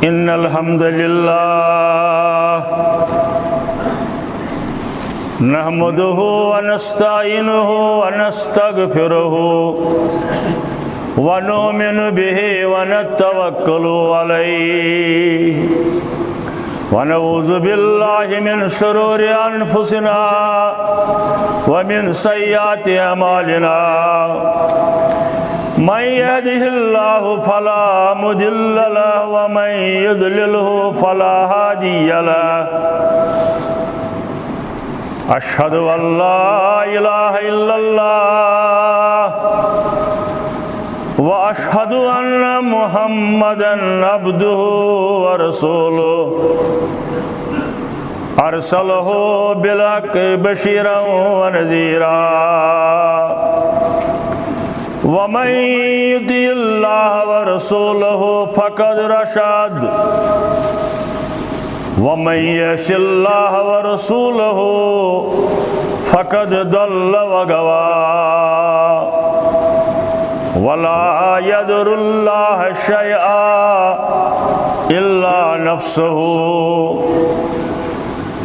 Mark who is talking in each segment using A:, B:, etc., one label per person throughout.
A: إن الحمد لله نحمده ونستعينه ونستغفره ونؤمن به ونتوكل عليه ونعوذ بالله من شرور أنفسنا ومن سيئات أعمالنا من يهده الله فلا مضل له ومن يضلله فلا هادي له أشهد أن لا إله إلا الله وأشهد أن محمدًا عبده ورسوله أرسله بالحق بشيرا ونذيرا ومن يطع الله ورسوله فقد رشد ومن يعص الله ورسوله فقد ضل وغوى ولا يضر الله شيئا إلا نفسه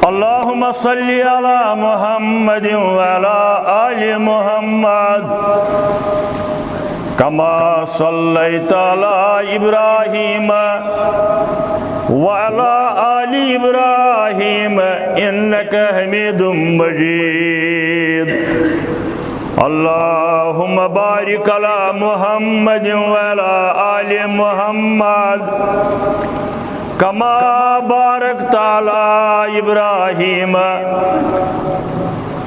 A: اللهم صل على محمد وعلى آل محمد كما صليت على إبراهيم وعلى آل إبراهيم إنك حميد مجيد اللهم بارك على محمد وعلى آل محمد كما باركت على إبراهيم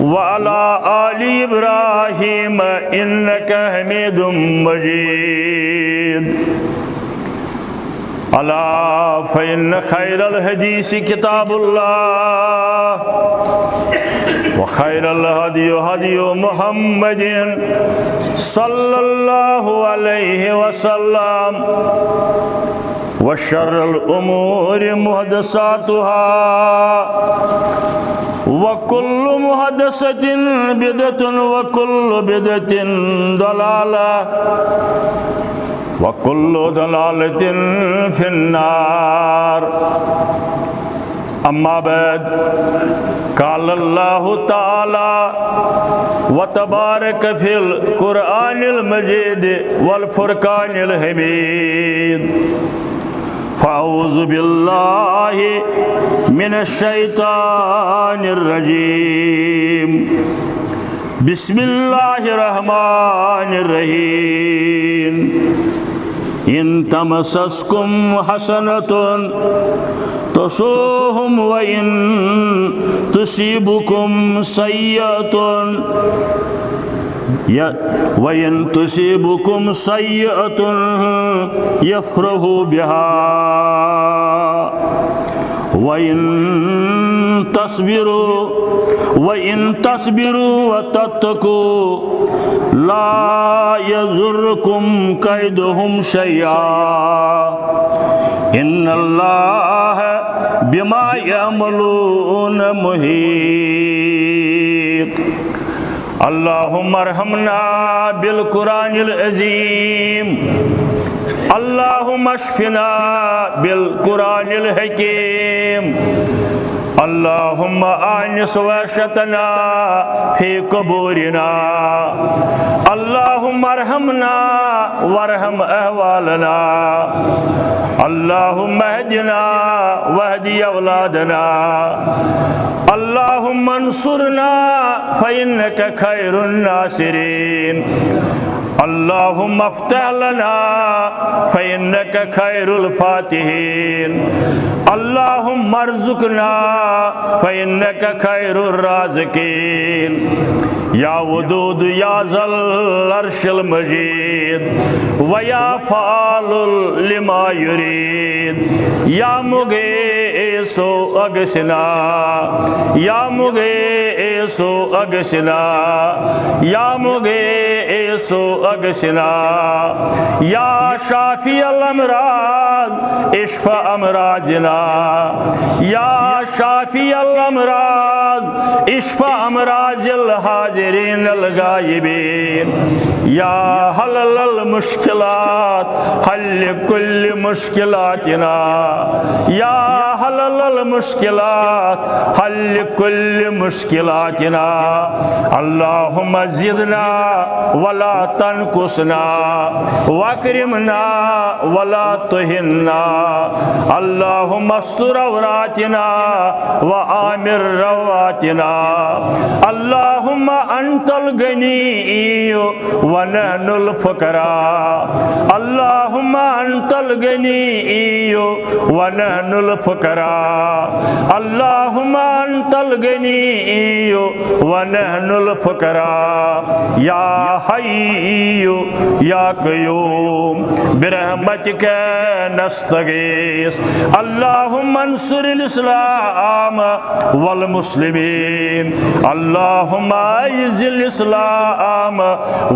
A: وعلى آل إبراهيم إنك حميد مجيد ألا فإن خير الحديث كتاب الله وخير الهدي هدي محمد صلى الله عليه وسلم وشر الأمور محدثاتها وكل محدثة بدعة وكل بدعة ضلالة وكل ضلالة في النار أما بعد قال الله تعالى وتبارك في القرآن المجيد والفرقان الحميد فأعوذ بالله من الشيطان الرجيم بسم الله الرحمن الرحيم إن تمسسكم حسنة تسؤهم وإن تصيبكم سيئة يفرحوا بها وإن تصبروا وتتقوا لا يضركم كيدهم شيئا إن الله بما يعملون محيط اللهم ارحمنا بالقرآن العظيم اللهم اشفنا بالقرآن الحكيم اللهم آنس وحشتنا في قبورنا اللهم ارحمنا وارحم أهوالنا اللهم اهدنا واهد أولادنا اللهم انصرنا فإنك خير الناصرين اللهم افتح لنا فإنك خير الفاتحين اللهم ارزقنا فإنك خير الرازقين يا ودود يا ذا العرش المجيد ويا فعال لما يريد يا مغيث مغیثو اغثنا یا مغیثو اغثنا یا مغیثو اغثنا یا شافی الامراض اشفا امراضنا یا شافی الامراض اشفا امراض الحاضرین الغائبین یا حلل المشکلات حل کل مشکلاتنا یا حلل المشکلات حل کل مشکلاتنا اللہم زدنا ولا تنقصنا واکرمنا ولا تہننا اللہم استر عوراتنا وآمر رواتنا اللہم انت الغنی ونحن الفقراء اللہم انت الغنی ونحن الفقراء اللہم انت الغنی ونحن الفقراء یا حی یا قیوم برحمتک نستغیث اللہم انصر الاسلام والمسلمین اللہم اعز الاسلام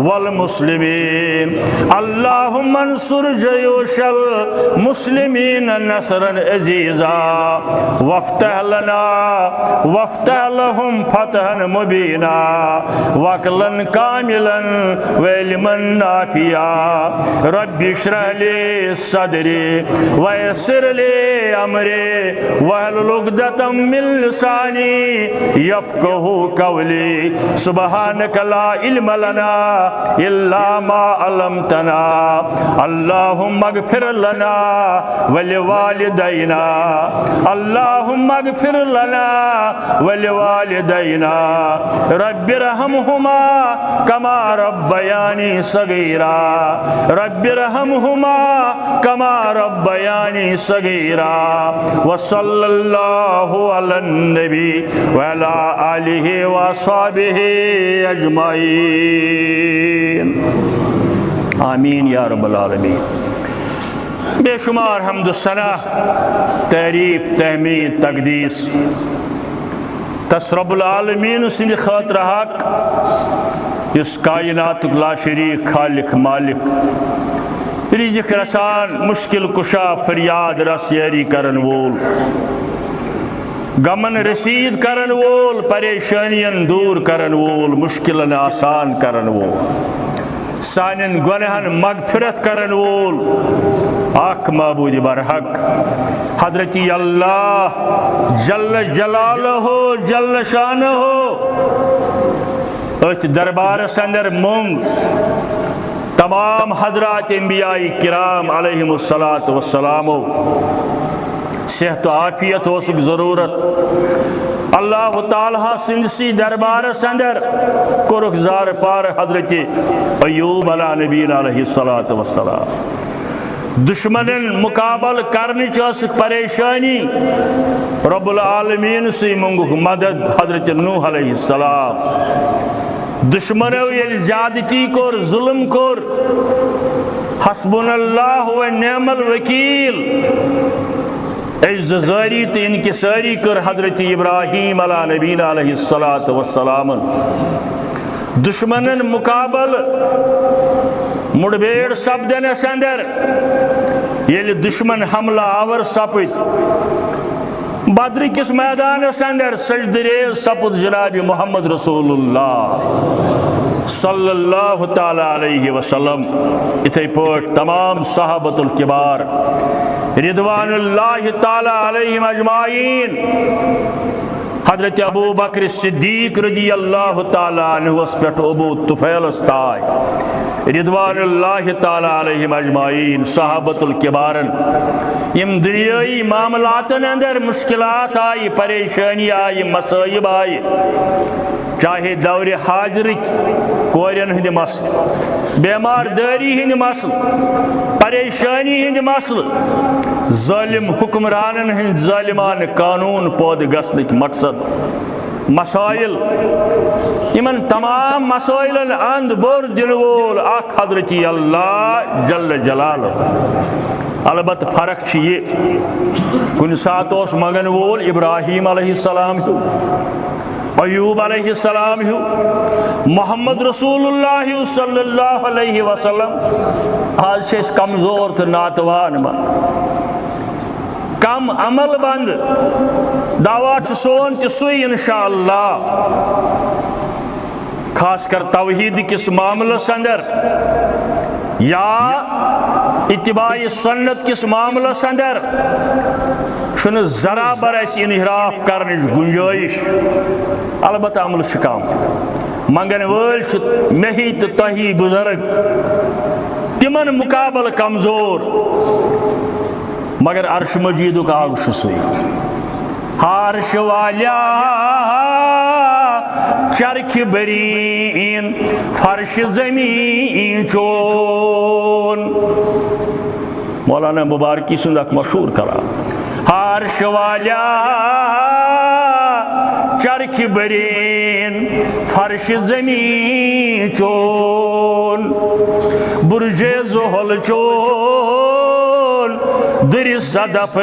A: والمسلمین اللہم انصر جیوش المسلمین نصرا عزیزا وافتح لنا وافتح لهم فتحا مبینا وعقلا کاملا وعلما نافعا رب اشرح لي صدري ويسر لي امري واحلل عقدة من لساني يفقهوا قولي سبحانك لا علم لنا الا ما علمتنا اللهم اغفر لنا ولوالدينا اللهم اغفر لنا ولوالدينا رب ارحمهما كما ربياني صغيرا رب ارحمهما كما ربياني صغيرا وصلى الله على النبي وعلى آله وصحبه أجمعين آمین یا رب العالمین بے شمار حمد و ثنا تعریف تحمید تقدیس تس رب العالمین سند خاطر حق اس کائنات لا شریک خالق مالک رزق رسان مشکل کشا فریاد رس یاری کرن وول غمن رسید کرن وول پریشانین دور کرن وول مشکلن آسان کرن وول سانن گنہن مغفرت کرن وول آق معبود برحق حضرتی اللہ جل جلالہ جل شانہ ات دربار سندر مونگ تمام حضرات انبیاء کرام علیہم السلام صحت و عافیت ہو سک ضرورت اللہ تعالیٰ سندسی دربار سندر کرک زار پار حضرت ایوب علیہ نبینا علیہ السلام دشمنن مقابل کرنے چاس پریشانی رب العالمین سے منگو مدد حضرت نوح علیہ السلام دشمنو یل زیادتی کور ظلم کور حسبنا اللہ و نعم الوکیل عز زاری تو انکساری کر حضرت ابراہیم علیہ نبینا علیہ السلام دشمنن مقابل مڑبیڑ سپدن اندر یل دشمن حملہ آور سپد بدر کس میدان اندر سجدریز سپد جناب محمد رسول اللہ صلی اللہ تعالی علیہ وسلم اتھے پوٹ تمام صحابت الکبار رضوان اللہ تعالی علیہم اجمعین حضرت ابو بکر صدیق رضی اللہ تعالی عنہ اس پیٹھ ابو طفیل استائی رضوان اللہ تعالی علیہم اجمعین صحابت الکبارن یم دنیای معاملاتن اندر مشکلات آئی پریشانی آئی مصائب آئی چاہے دور حاضرک کورین ہند مسل بیمار داری ہند مسل پریشانی ہند مسل ظالم حکمرانن ہند ظالمان قانون پود گسنک مقصد مسائل یمن تمام مسائلن اند بور دل وول اخ حضرت اللہ جل جلالہ البتہ فرق یہ کن سات اس مگن وول ابراہیم علیہ السلام ہو، ایوب علیہ السلام ہو، محمد رسول اللہ صلی اللہ علیہ وسلم آج سے کمزور تو ناتوان بند، کم عمل بند، دعویٰ سون تسوئی انشاءاللہ، خاص کر توحید کس معاملس اندر یا اتباع سنت کس معاملس اندر شن ذرا بر اس انحراف کرنے گنجائش، البتہ عمل کم، منگن ول مہی تو تہی بزرگ تمن مقابل کمزور، مگر عرش مجید آگ سی عرش والیا چرخ برین فرش زمین چون، مولانا مبارکی سند اک مشہور کلام، عرش والیا چرخ برین فرش زمین چون، برج زحل چون در صدف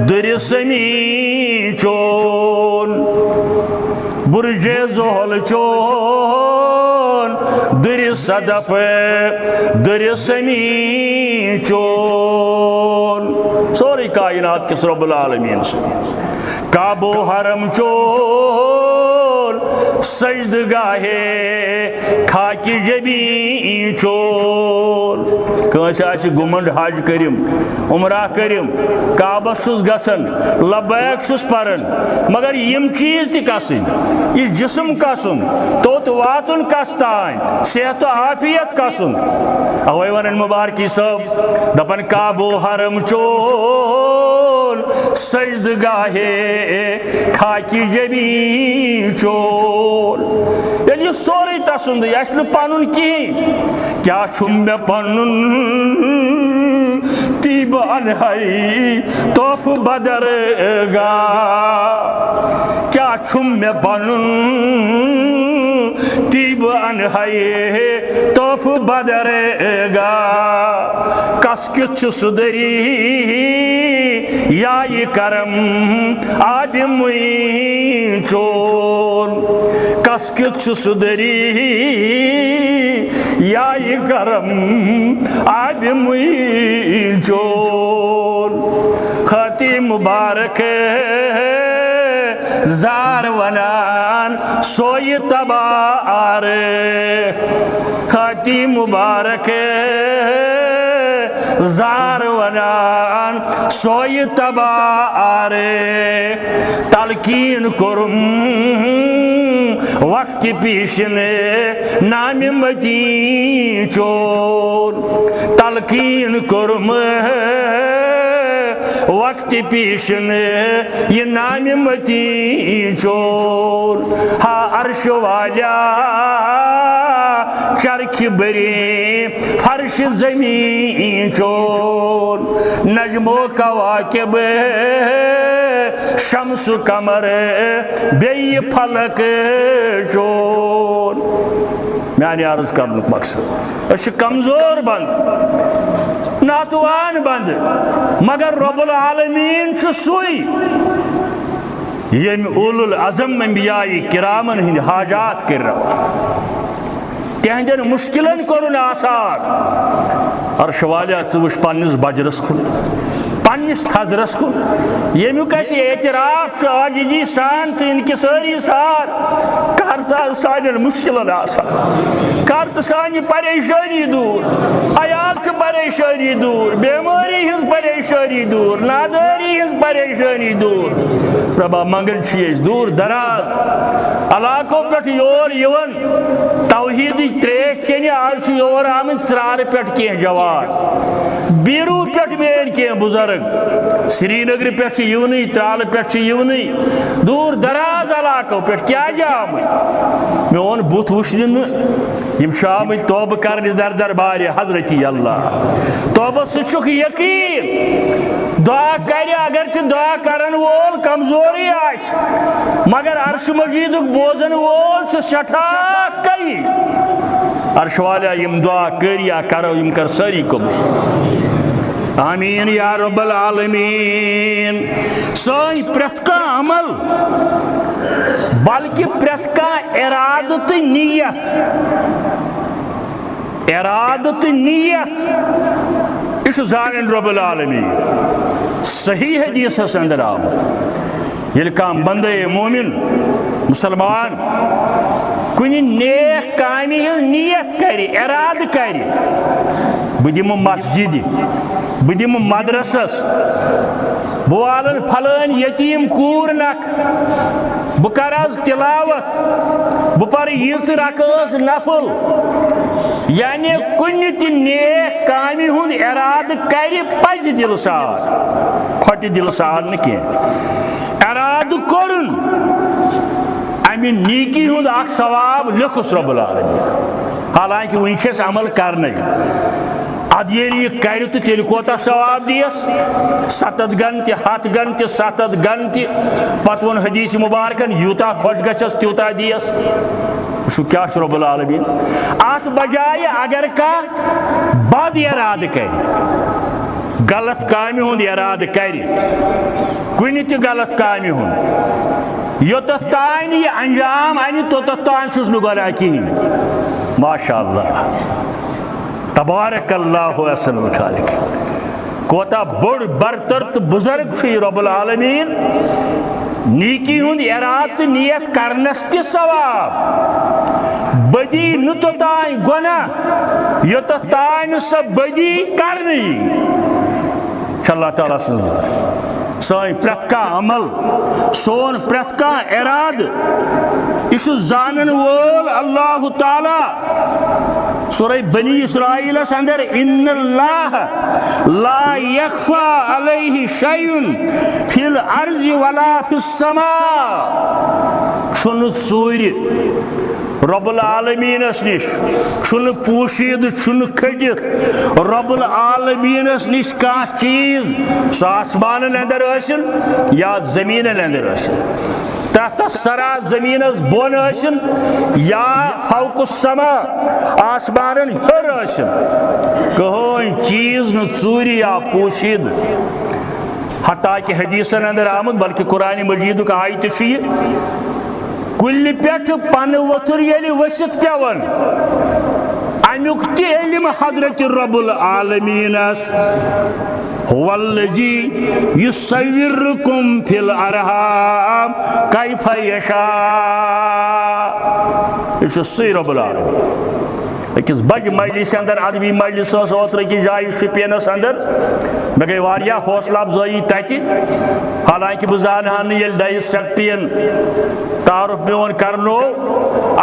A: در سمی چون، برج زحل چون در صدف در سمی چون، سوری کائنات کس رب العالمین سے، کعبہ و حرم چون سجدگاہ خاک جبین چون، کنس آسی گمنڈ حج کریم عمرہ کریم کعبہ چھس گژھن لبیک چھس پرن، مگر یم چیز تہ کسن، یہ جسم کسن، توت واتن کس تان، صحت و عافیت کسن، اوے ونن مبارکی صاحب دپن کعبہ و حرم چون سجدگاہ خاک جبین چون، یعنی یہ سوری تسند یہ پنن کی کیا چھم میں پنن تیب انہائی توف بدر گا، کیا چھم میں پنن تیب انہائی توف بدر گا، کس کچھ سدری یا یہ کرم آب موئی چون، کس کچھ سدری یا یہ کرم آب موئی چون، خطی مبارک زار ونان سوئی تبار، خطی مبارک زار ونان سوئی تبار، تلقین کرم وقت پیشنے نام مدین چون، تلقین کرم وقت پیشنے یہ نام مدین چون، ہا عرش والا چرخ بری فرش زمین چون، نجم و کواکب شمس و قمر بی فلک چون، میانی عرض کرنے مقصد اچھ کمزور بند ناتوان بند، مگر رب العالمین چھ سوئی یم اولو العظم انبیاء کرامن ہند حاجات کر رہا، تہندین مشکلن کرن آسان، عرش والیا ژٕ پننس بجرس کن پننس تھزرس کن، یمیک اس اعتراف عاجزی سان تو انکساری سان، کرتا سانین مشکلن آسان، کرتا سانی پریشانی دور، عیال چھ پریشانی دور، بیماری ہز پریشانی دور، ناداری ہز پریشانی دور، ربا منگن چیز دور دراز علاقوں پہ یور یون توحیدی تریش چینی آج یور آمد سرار پہ کین جوان، بیرو پہ مین کین بزرگ، سری نگر پہ یونی ترال پہ یونی دور دراز علاقوں پہ کیا جام میون بت وشن یم شام توبہ کرنے در دربار حضرت اللہ، توبہ سچک یقین دعا کرے اگرچہ دعا کرن وول کمزوری آش، مگر عرش مجید بوزن وول سٹھا کئی، عرش والا یم دعا کریا کرو یم کر ساری قبول، آمین یا رب العالمین. سٲنۍ پرٛٮ۪تھ کانٛہہ عمل بلکہ پرٛٮ۪تھ کانٛہہ ارادٕ تہٕ نیت یہ چھُ زانن رب العالمین. صحیح حدیثس اندر آمُت ییٚلہِ کانٛہہ بندے مومن مسلمان کُنہِ نیک کامہِ ہٕنٛز نیت کرِ ارادٕ کرِ بہٕ دِمہٕ مسجدِ بہٕ دِمہٕ مدرسس بہٕ والن پھلٲنۍ یتیٖم کوٗر نکھ بہٕ کرٕ آز تلاوت بہٕ پرٕ ییٖژٕ رکٲژ نفل یعنی کُنہِ تہِ نیک کامہِ ہُنٛد ارادٕ کرِ پزِ دِلہٕ سان پھۄٹہِ دِلہٕ سان نہٕ کینٛہہ ارادٕ کوٚرُن امہِ نیکی ہُنٛد اکھ ثواب لیوٚکھُس رۄب العالمیٖن حالانکہِ وٕنہِ چھِ أسۍ عمل کرنے اد ییٚلہِ یہِ کرِ تہٕ تیٚلہِ کوتاہ ثواب دِیَس 7 گنٹہِ 7 گنٹہِ 7 گنٹہِ پتہٕ ووٚن حدیث مبارکن یوٗتاہ خۄش گژھٮ۪س تیوٗتاہ دِیَس. وٕچھو کیٛاہ چھُ رۄب العالمیٖن اتھ بجایہِ اگر کانٛہہ بد ارادٕ کرِ غلط کامہِ ہُنٛد ارادٕ کرِ کُنہِ تہِ غلط کامہِ ہُنٛد یوٚتتھ تانۍ یہِ انجام انہِ توٚتتھ تانۍ چھُس نہٕ گۄناہ کِہیٖنۍ. ماشاء اللہ تبارک اللہ احسن الخالق. کوتاہ بوٚڑ برتر تہٕ بُزرگ چھُ یہِ رۄب العالمیٖن نیکی ہُنٛد ارادٕ تہٕ نیت کرنس تہِ ثواب بدی نہٕ توٚتانۍ گۄناہ یوٚتتھ تانۍ نہٕ سۄ بدی کرنہٕ یی. چھِ اللہ تعالیٰ سٕنٛز بُزرگی. سٲنۍ پرٛٮ۪تھ کانٛہہ عمل سون پرٛٮ۪تھ کانٛہہ ارادٕ یہِ چھُ زانن وول اللہ تعالیٰ. سورہ بنی اسرائیلس اندر ان اللہ لا یخفی علیہ شیء فی الارض ولا فی السماء. چھُنہٕ ژوٗرِ رب العالمینس نش چھُنہٕ پوشیدٕ چھُنہٕ کھٔٹِتھ رب العالمینس نش کانٛہہ چیٖز سُہ آسمانن اندر ٲسِن یا زمیٖنن اندر ٲسِن تحت سرا زمینس بۄن ٲسِن یا فوق السما آسمانن ہیوٚر ٲسِن کٕہۭنۍ چیٖز نہٕ ژوٗرِ یا پوشیدٕ. حتیٰ کہ حدیثن اندر آمُت بلکہ قرآن مجیدُک آیہِ تہِ چھُ یہِ کُلہِ پٮ۪ٹھ پنہٕ ؤتھٕر ییٚلہِ ؤسِتھ پیٚوان امیُک تہِ علم حضرت رب العالمیٖنس. هو الذی یصورکم فی الارحام کیف یشاء. یہ چھُ سُے رب العالمین. أکِس بجہِ مجلسہِ اندر ادبی مجلس ٲس اوترٕ أکِس جایہِ شُپینس اندر مےٚ گٔے واریاہ حوصلہٕ افضٲیی تتہِ حالانکہِ بہٕ زانہٕ ہا نہٕ ییٚلہِ 22 سیکٹرین تعارُف میون کرنو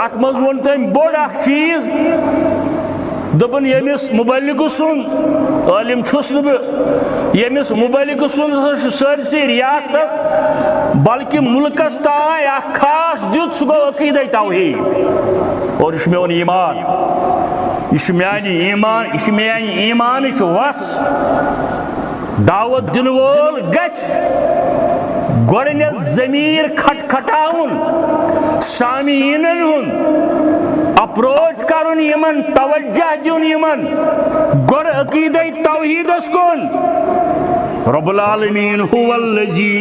A: اتھ منٛز ووٚن تٔمۍ بوٚڑ اکھ چیٖز دوٚپُن ییٚمِس مُبلِغ سُنٛد عٲلِم چھُس نہٕ بہٕ ییٚمِس مُبلِغ سُنٛد چھُ سٲرسٕے ریاستس بلکہِ مُلکس تانۍ اکھ خاص دیُت سُہ گوٚو عقیٖدے توحیٖد. اور یہِ چھُ میون ایمان یہ میانہِ ایمانٕچ وَس. دعوت دِنہٕ وول گژھِ گۄڈٕنیتھ ضمیٖر کھٹکھٹاوُن سامعیٖنن ہُنٛد اپروچ کرُن یِمن توجہ دیُن یِمن گۄڈٕ عقیٖدے توحیٖدس کُن. رب العالمین هو الذی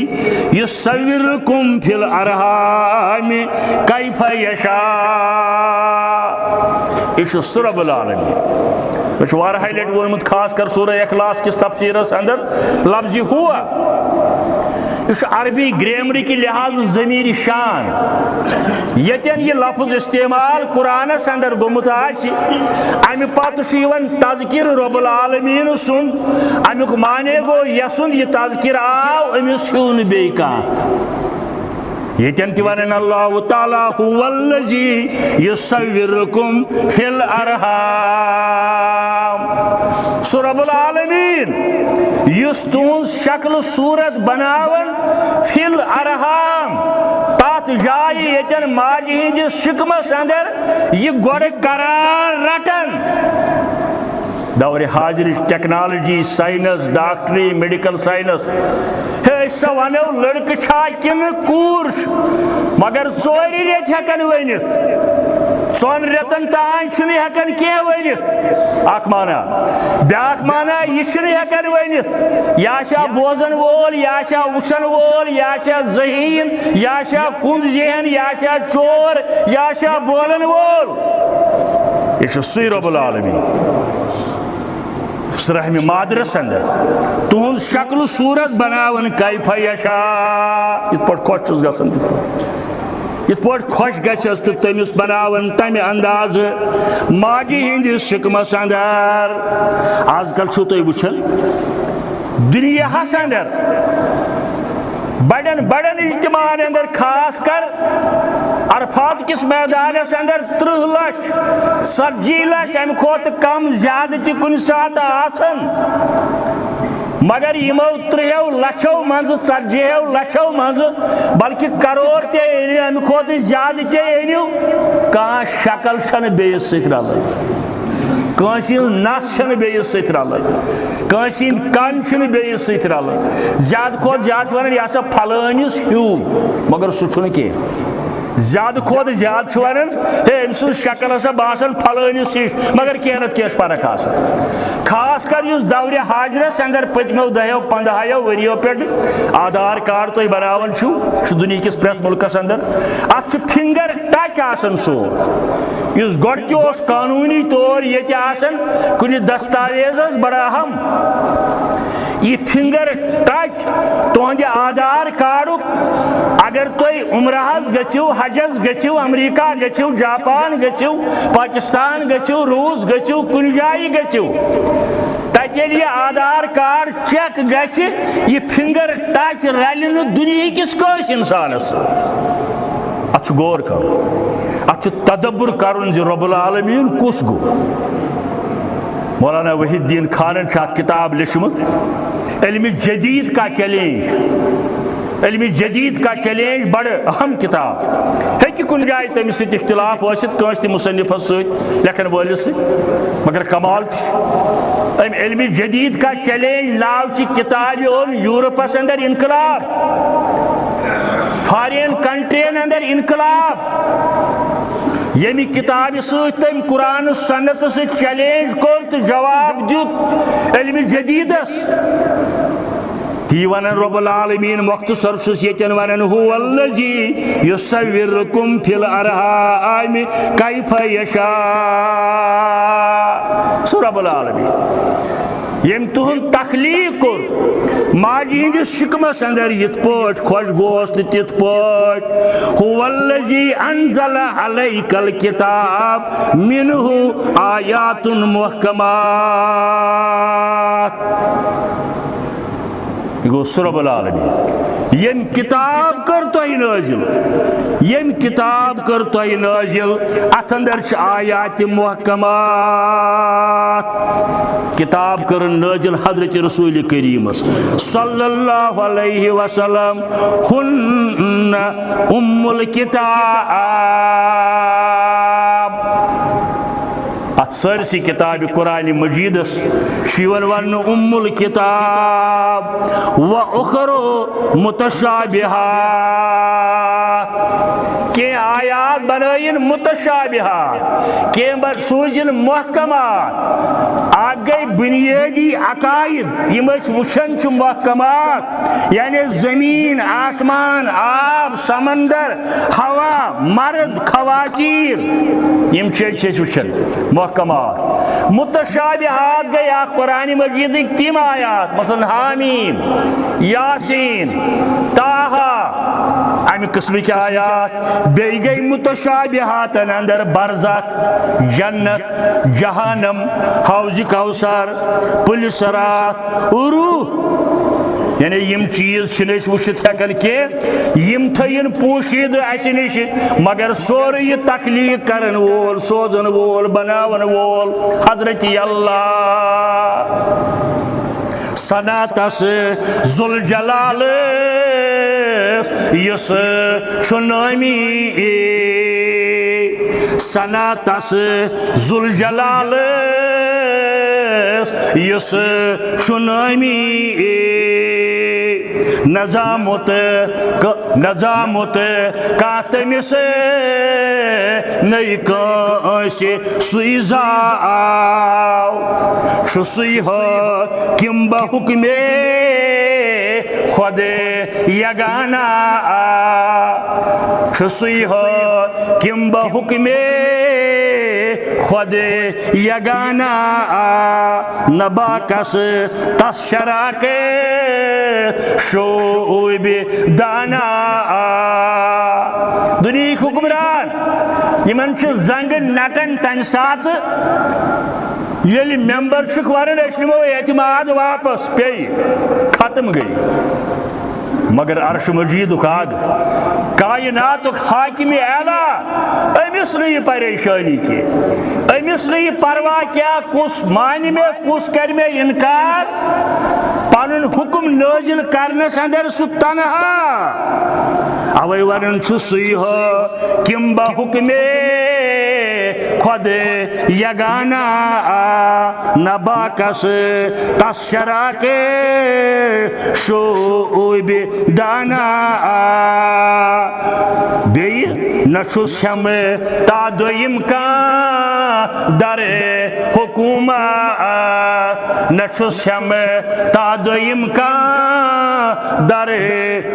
A: یصورکم فی الارحام کیف یشاء. یہ چھُ سُہ رب العالمین. مےٚ چھُ واریاہہِ لٹہِ ووٚنمُت خاص کر سورہ اخلاص کِس تفسیٖرس اندر لفظِ ہوا یہ چھُ عربی گریمرٕکہِ لحاظہٕ ضمیٖرِ شان. ییٚتٮ۪ن یہِ لفظ استعمال قرآنس اندر گوٚمُت آسہِ امہِ پتہٕ چھُ یِوان تذکِر رب العالمیٖن سُنٛد. امیُک معنے گوٚو یسُنٛد یہِ تذکِر آو أمِس ہیوٗ نہٕ بیٚیہِ کانٛہہ. ییٚتٮ۪ن تہِ ونن اللہ تعالیٰ هو الذی یصورکم فی الارحام. سُہ رب العالمیٖن یُس تُہنٛز شکل صوٗرت بناون فی الارحام تتھ جایہِ ییٚتٮ۪ن ماجہِ ہٕنٛدِس شِکمس اندر یہِ گۄڈٕ قرار رٹن. دورِ حاضرٕچ ٹیکنالوجی ساینس ڈاکٹری میڈیکل ساینس ہے أسۍ سا ونو لڑکہٕ چھا کِنہٕ کوٗر چھُ مگر 4 رٮ۪تھ ہٮ۪کن ؤنِتھ ژۄن رٮ۪تن تانۍ چھُنہٕ ہٮ۪کان کینٛہہ ؤنِتھ اکھ مانا بیٛاکھ مانا یہِ چھُنہٕ ہٮ۪کان ؤنِتھ یہِ آسیا بوزن وول یہِ آسیا وٕچھن وول یہِ آسیا ذہیٖن یہِ آسیا کُنٛد ذہن یہِ آسیا چور یہِ آسیا بولن وول یہ چھُ سُے رۄب العالمیٖن رحمِ مادرس اندر تہنٛد شکل صوٗرت بناوان کیفہ یشاء یِتھ پٲٹھۍ خۄش چھُس گژھان تِتھ پٲٹھۍ یِتھ پٲٹھۍ خۄش گژھٮ۪س تہٕ تٔمِس بناوان تمہِ اندازٕ ماجہِ ہٕنٛدِس شِکمس اندر آز کل چھُو تُہۍ وٕچھان دُنیاہس اندر بڑن بڑن اجتماعن اندر خاص کر عرفات کس میدانس اندر 30 لچھ 40 لچھ امہ کھۄتہٕ کم زیادٕ تہِ کُنہِ ساتہٕ آسان مگر یمو 30 لچھو منٛزٕ 40 لچھو منٛزٕ بلکہ کرور تہِ أنِو امہ کھۄتہٕ زیادٕ تہِ أنِو کانٛہہ شکل چھنہٕ بیٚیِس سۭتۍ رلان کٲنٛسہِ ہٕنٛز نس چھنہٕ بیٚیِس سۭتۍ رلان کٲنٛسہِ ہٕنٛدۍ کن چھنہٕ بیٚیِس سۭتۍ رلان زیادٕ کھۄتہٕ زیادٕ چھِ ونان یہِ ہسا پھلٲنِس ہیوٗ مگر سُہ چھُنہٕ کینٛہہ زیادٕ کھۄتہٕ زیادٕ چھِ ونان ہے أمۍ سٕنٛز شکل ہسا باسان پھلٲنِس ہِش مگر کینٛہہ نتہٕ کینٛہہ چھِ فرق آسان خاص کر یُس دورِ حاضرس اندر پٔتمیو 10-15 ؤرِیو پٮ۪ٹھ آدھار کارڈ تُہۍ بناوان چھُو یہِ چھُ دُنہِکِس پرٛٮ۪تھ مُلکس اندر اتھ چھُ فنگر ٹچ آسان سورُے یُس گۄڈٕ تہِ اوس قانوٗنی طور ییٚتہِ آسان کُنہِ دستاویزس بڑٕ اہم یہ فنگر ٹچ تہنٛدِ آدھار کارڈُک اگر تُہۍ عمرہس گٔژھِو حجس گٔژھِو امریکہ گٔژھِو جاپان گٔژھِو پاکستان گٔژھِو روٗس گٔژھِو کُنہِ جایہِ گٔژھِو تتہِ ییٚلہِ یہِ آدھار کارڈ چیک گژھِ یہِ فنگر ٹچ رلہِ نہٕ دُنہِکِس کٲنٛسہِ انسانس سۭتۍ اتھ چھُ غور کرُن اتھ چھُ تدبر کرُن زِ رۄب العالمیٖن کُس گوٚو مولانا وحید الدین خانن چھِ اکھ کِتاب لیچھمٕژ علمِ جدید کا چیلینج علمِ جدید کا چیلینج بڑٕ اہم کِتاب ہیٚکہِ کُنہِ جایہِ تٔمِس سۭتۍ اختلاف ٲسِتھ کٲنٛسہِ تہِ مُصنِفس سۭتۍ لیکھن وٲلِس سۭتۍ مگر کمال تہِ چھُ أمۍ علمِ جدید کا چیلینج ناوچہِ کِتابہِ اوٚن یوٗرپس اندر انقلاب فارین کنٹرین اندر انقلاب ییٚمہِ کِتابہِ سۭتۍ تٔمۍ قرآن سنتہٕ سۭتۍ چیلینج کوٚر تہٕ جواب دیُت علمِ جدیدس تی ونان رۄب العالمیٖن مۄختصر چھُس ییٚتٮ۪ن ونان هو الذی یُصَوِّرُکُم فی الارحام کیفہ یشاء سُہ رۄب العالمیٖن ییٚمۍ تُہُنٛد تخلیٖق کوٚر ماجہِ ہٕنٛدِس شِکمس اندر یِتھ پٲٹھۍ خۄش گوس تہٕ تِتھ پٲٹھۍ هو الذی انزل علیک الکتاب منہ آیات محکمات یہ گوٚو سُہ رۄب العالمیٖن ییٚمۍ کِتاب کٔر تۄہہِ نٲزِل ییٚمۍ کِتاب کٔر تۄہہِ نٲزِل اتھ اندر چھِ آیاتِ محکمات کِتاب کٔرٕن نٲزِل حضرت رسول کریٖمس صلی اللہ علیہ وسلم ہُنَّ ام الکتاب اتھ سٲرسٕے کِتابہِ قرآنِ مجیٖدس چھُ یِوان وننہٕ ام الکتاب و اُخرو متشابہات کینٛہہ آیات بنٲیِن متشابہات کینٛہہ سوٗزِن محکمات اکھ گٔے بُنیٲدی عقائد یِم أسۍ وٕچھان چھِ محکمات یعنی زمیٖن آسمان آب سمندر ہوا مرد خواتیٖن یِم چھِ أسۍ وٕچھان محکمات متشابہات گٔے اکھ قرآنِ مجیٖدٕکۍ تِم آیات مثلاً حامیم یاسیٖن طٰہٰ امہِ قٕسمٕکۍ آیات بیٚیہِ گٔے متشابہاتن اندر برزخ جنت جہانم حوضِ کوثر پُلہِ صراط روح یعنی یم چیز چھِنہٕ أسۍ وٕچھِتھ ہٮ۪کان کینٛہہ یم تھٲیِن پوٗشیٖدٕ اَسہِ نِش مگر سورُے یہِ تخلیٖق کرن وول سوزن وول بناون وول حضرت اللہ سنا تس ذوالجلالس یُس چھُ نٲمی سنا تس ذوالجلالس یُس چھُ نٲمی نظامت کانٛہہ تٔمِس نئی کانسی سوئی زاو سوئی حاکم بحکم خود یگانا سوئی حاکم بحکم خود یگانا نباکس تس شراکت شعوب دانا دنیا حکمران یمن زنگ نٹن تمہ سات یل ممبر ورن اس نمو اعتماد واپس پی ختم گئی مگر عرش مجید آد کائنات حاکم اعلیٰ امس نی پریشانی کی امس نی پرواہ کیا کس مانی میں کس کر میں انکار پن حکم نازل کرنس اندر سہ تنہا اوے ونن سی حاکم بحکم خود یگانا نباکس تس شراکت شعوب دانا بی نشس ہم تا دویم کان در حکومت نشس ہم تا دویم کان در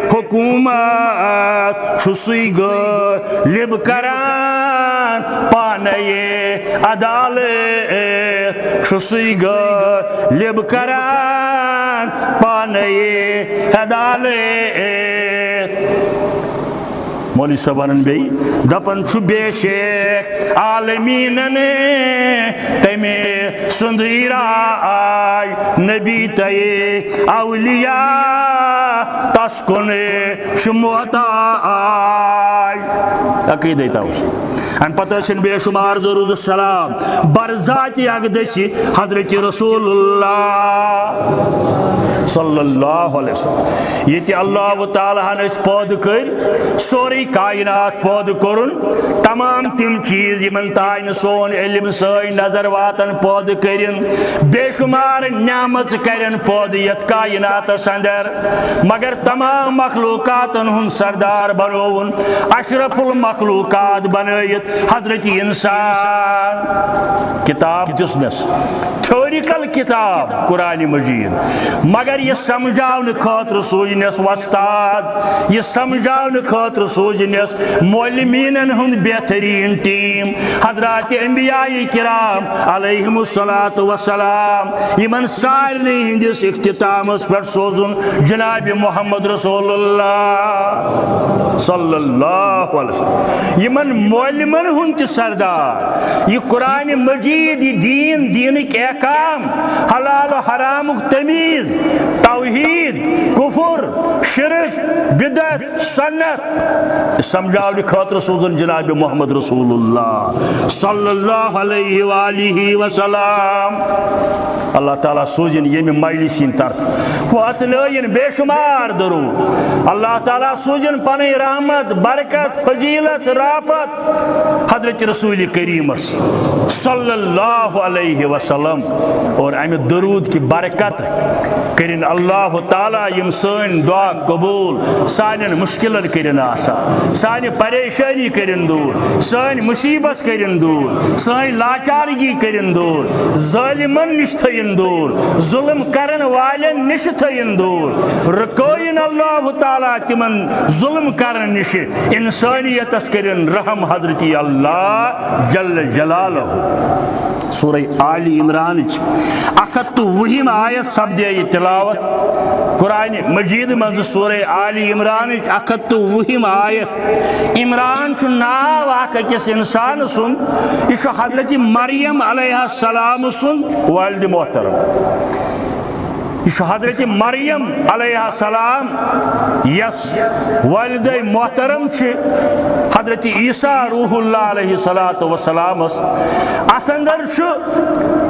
A: حکومت شسی غالب کران پانے عدالت شسی غالب کران پانے عدالت مولوی صاحبان بی دپن چھ بے شک عالمین تمہ سند راج نبی تے اولیاء تس کن محتاج عقیدہ توحید ان پتہ سن بے شمار درود السلام برذات اقدسی حضرت رسول اللہ صلی اللہ علیہ وسلم یہ اللہ تعالیٰ نے اس پود کر سوری کائنات پود کرن تمام تم چیز یمن تائن سون علم سائن نظر واتن پود کرن بے شمار نعمت کرن پود یت کائنات سندر مگر تمام مخلوقاتن ہن سردار بنون اشرف المخلوقات بنائت حضرت انسان کتاب دسمس تھیوریکل کتاب قرآن مجید مگر یہ سمجھاؤن خاطر سوجنس وستاد یہ سمجھاؤن خاطر سوجنس معلمین ہند بہترین ٹیم حضرات انبیاء کرام علیہم الصلاۃ والسلام یمن سارے ہندس اختتام پر سوزن جناب محمد رسول اللہ صلی اللہ علیہ وسلم یمن معلمن ہند سردار یہ قرآن مجید یہ دینک احکام حلال و حرام تمیز توحید کفر شرک بدعت سنت سمجھاؤ خاطر سوزن جناب محمد رسول اللہ صلی اللہ علیہ وآلہ وسلم اللہ تعالیٰ سوزن یم مجلسین طرف وات لین بے شمار درود اللہ تعالیٰ سوزن پن رحمت برکت فضیلت رافت حضرت رسول کریم صلی اللہ علیہ وسلم اور امہ درود کی برکت کرن اللہ تعالیٰ یم سن دعا قبول سان مشکلن کرن آسان سان پریشانی کرن دور سان مصیبت کرن دور سان لاچارگی کرن دور ظالمن نش تھین دور ظلم کرن والن نش تھین دور رکوین اللہ تعالیٰ تمن ظلم کرن نش انسانیتس کرن رحم حضرت اللہ جل جلالہ سورہ آل عمران 120 آیت سپدے یہ تلاوت قرآن مجید مز سورہ آل عمران 120 آیت عمران چھ ناو اخ أکس انسان سن یہ حضرت مریم علیہ السلام سن والد محترم یہ حضرت مریم علیہ السلام یس والد محترم حضرت عیسیٰ روح اللہ علیہ السلام ات اندر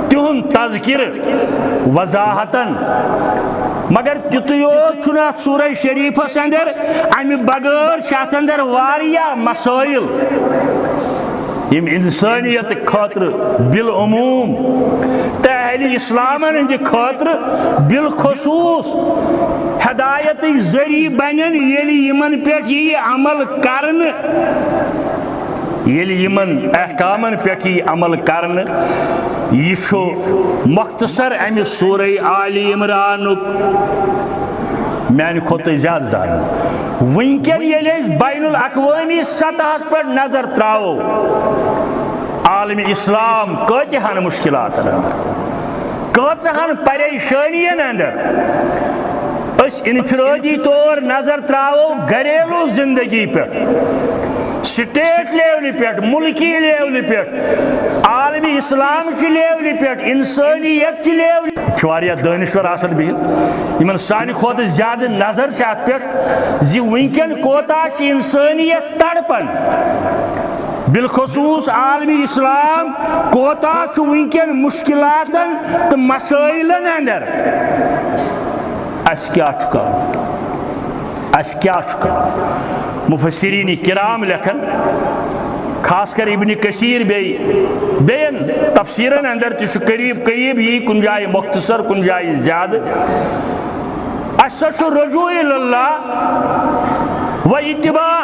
A: تہن تذکر وضاحتن مگر تیوت ات سورہ شریفس اندر امہ بغیر ات اندر واریاہ مسائل یم انسانیت خاطر بالعموم اہل اسلام ہند خاطر بالخصوص ہدایت ذریعہ بنن یلی یمن پہ یہ عمل کرن یلی یمن احکامن پیٹھ عمل کرن یہ مختصر امہ سورہ آل عمران میانہ کھوتہ زیادہ زانن ونکن یلی بین الاقوامی سطح پر نظر تراو عالم اسلام کتہن مشکلات اندر کتہن پریشانین اندر اس انفرادی طور نظر تراو گھریلو زندگی پر سٹیٹ لیول پہ ملکی لیول پہ عالمی اسلام کی لیول پہ انسانیت کی لیول چواریا دانشور آسن بہت یمن سانہ کھوتہ زیادہ نظر چھ ات پہ زی ونکن کوتا چھ انسانیت تڑپن بالخصوص عالمی اسلام کوتا چھ ونکن مشکلاتن تو مسائلن اندر اس کیا چھ کرن اس کیا چھ کرن مفسرین کرام لکھن خاص کر ابن کثیر بین تفسیرن اندر تش قریب قریب یہ کن جائے مختصر کن جائے زیادہ اسش رجوع اللہ و اتباع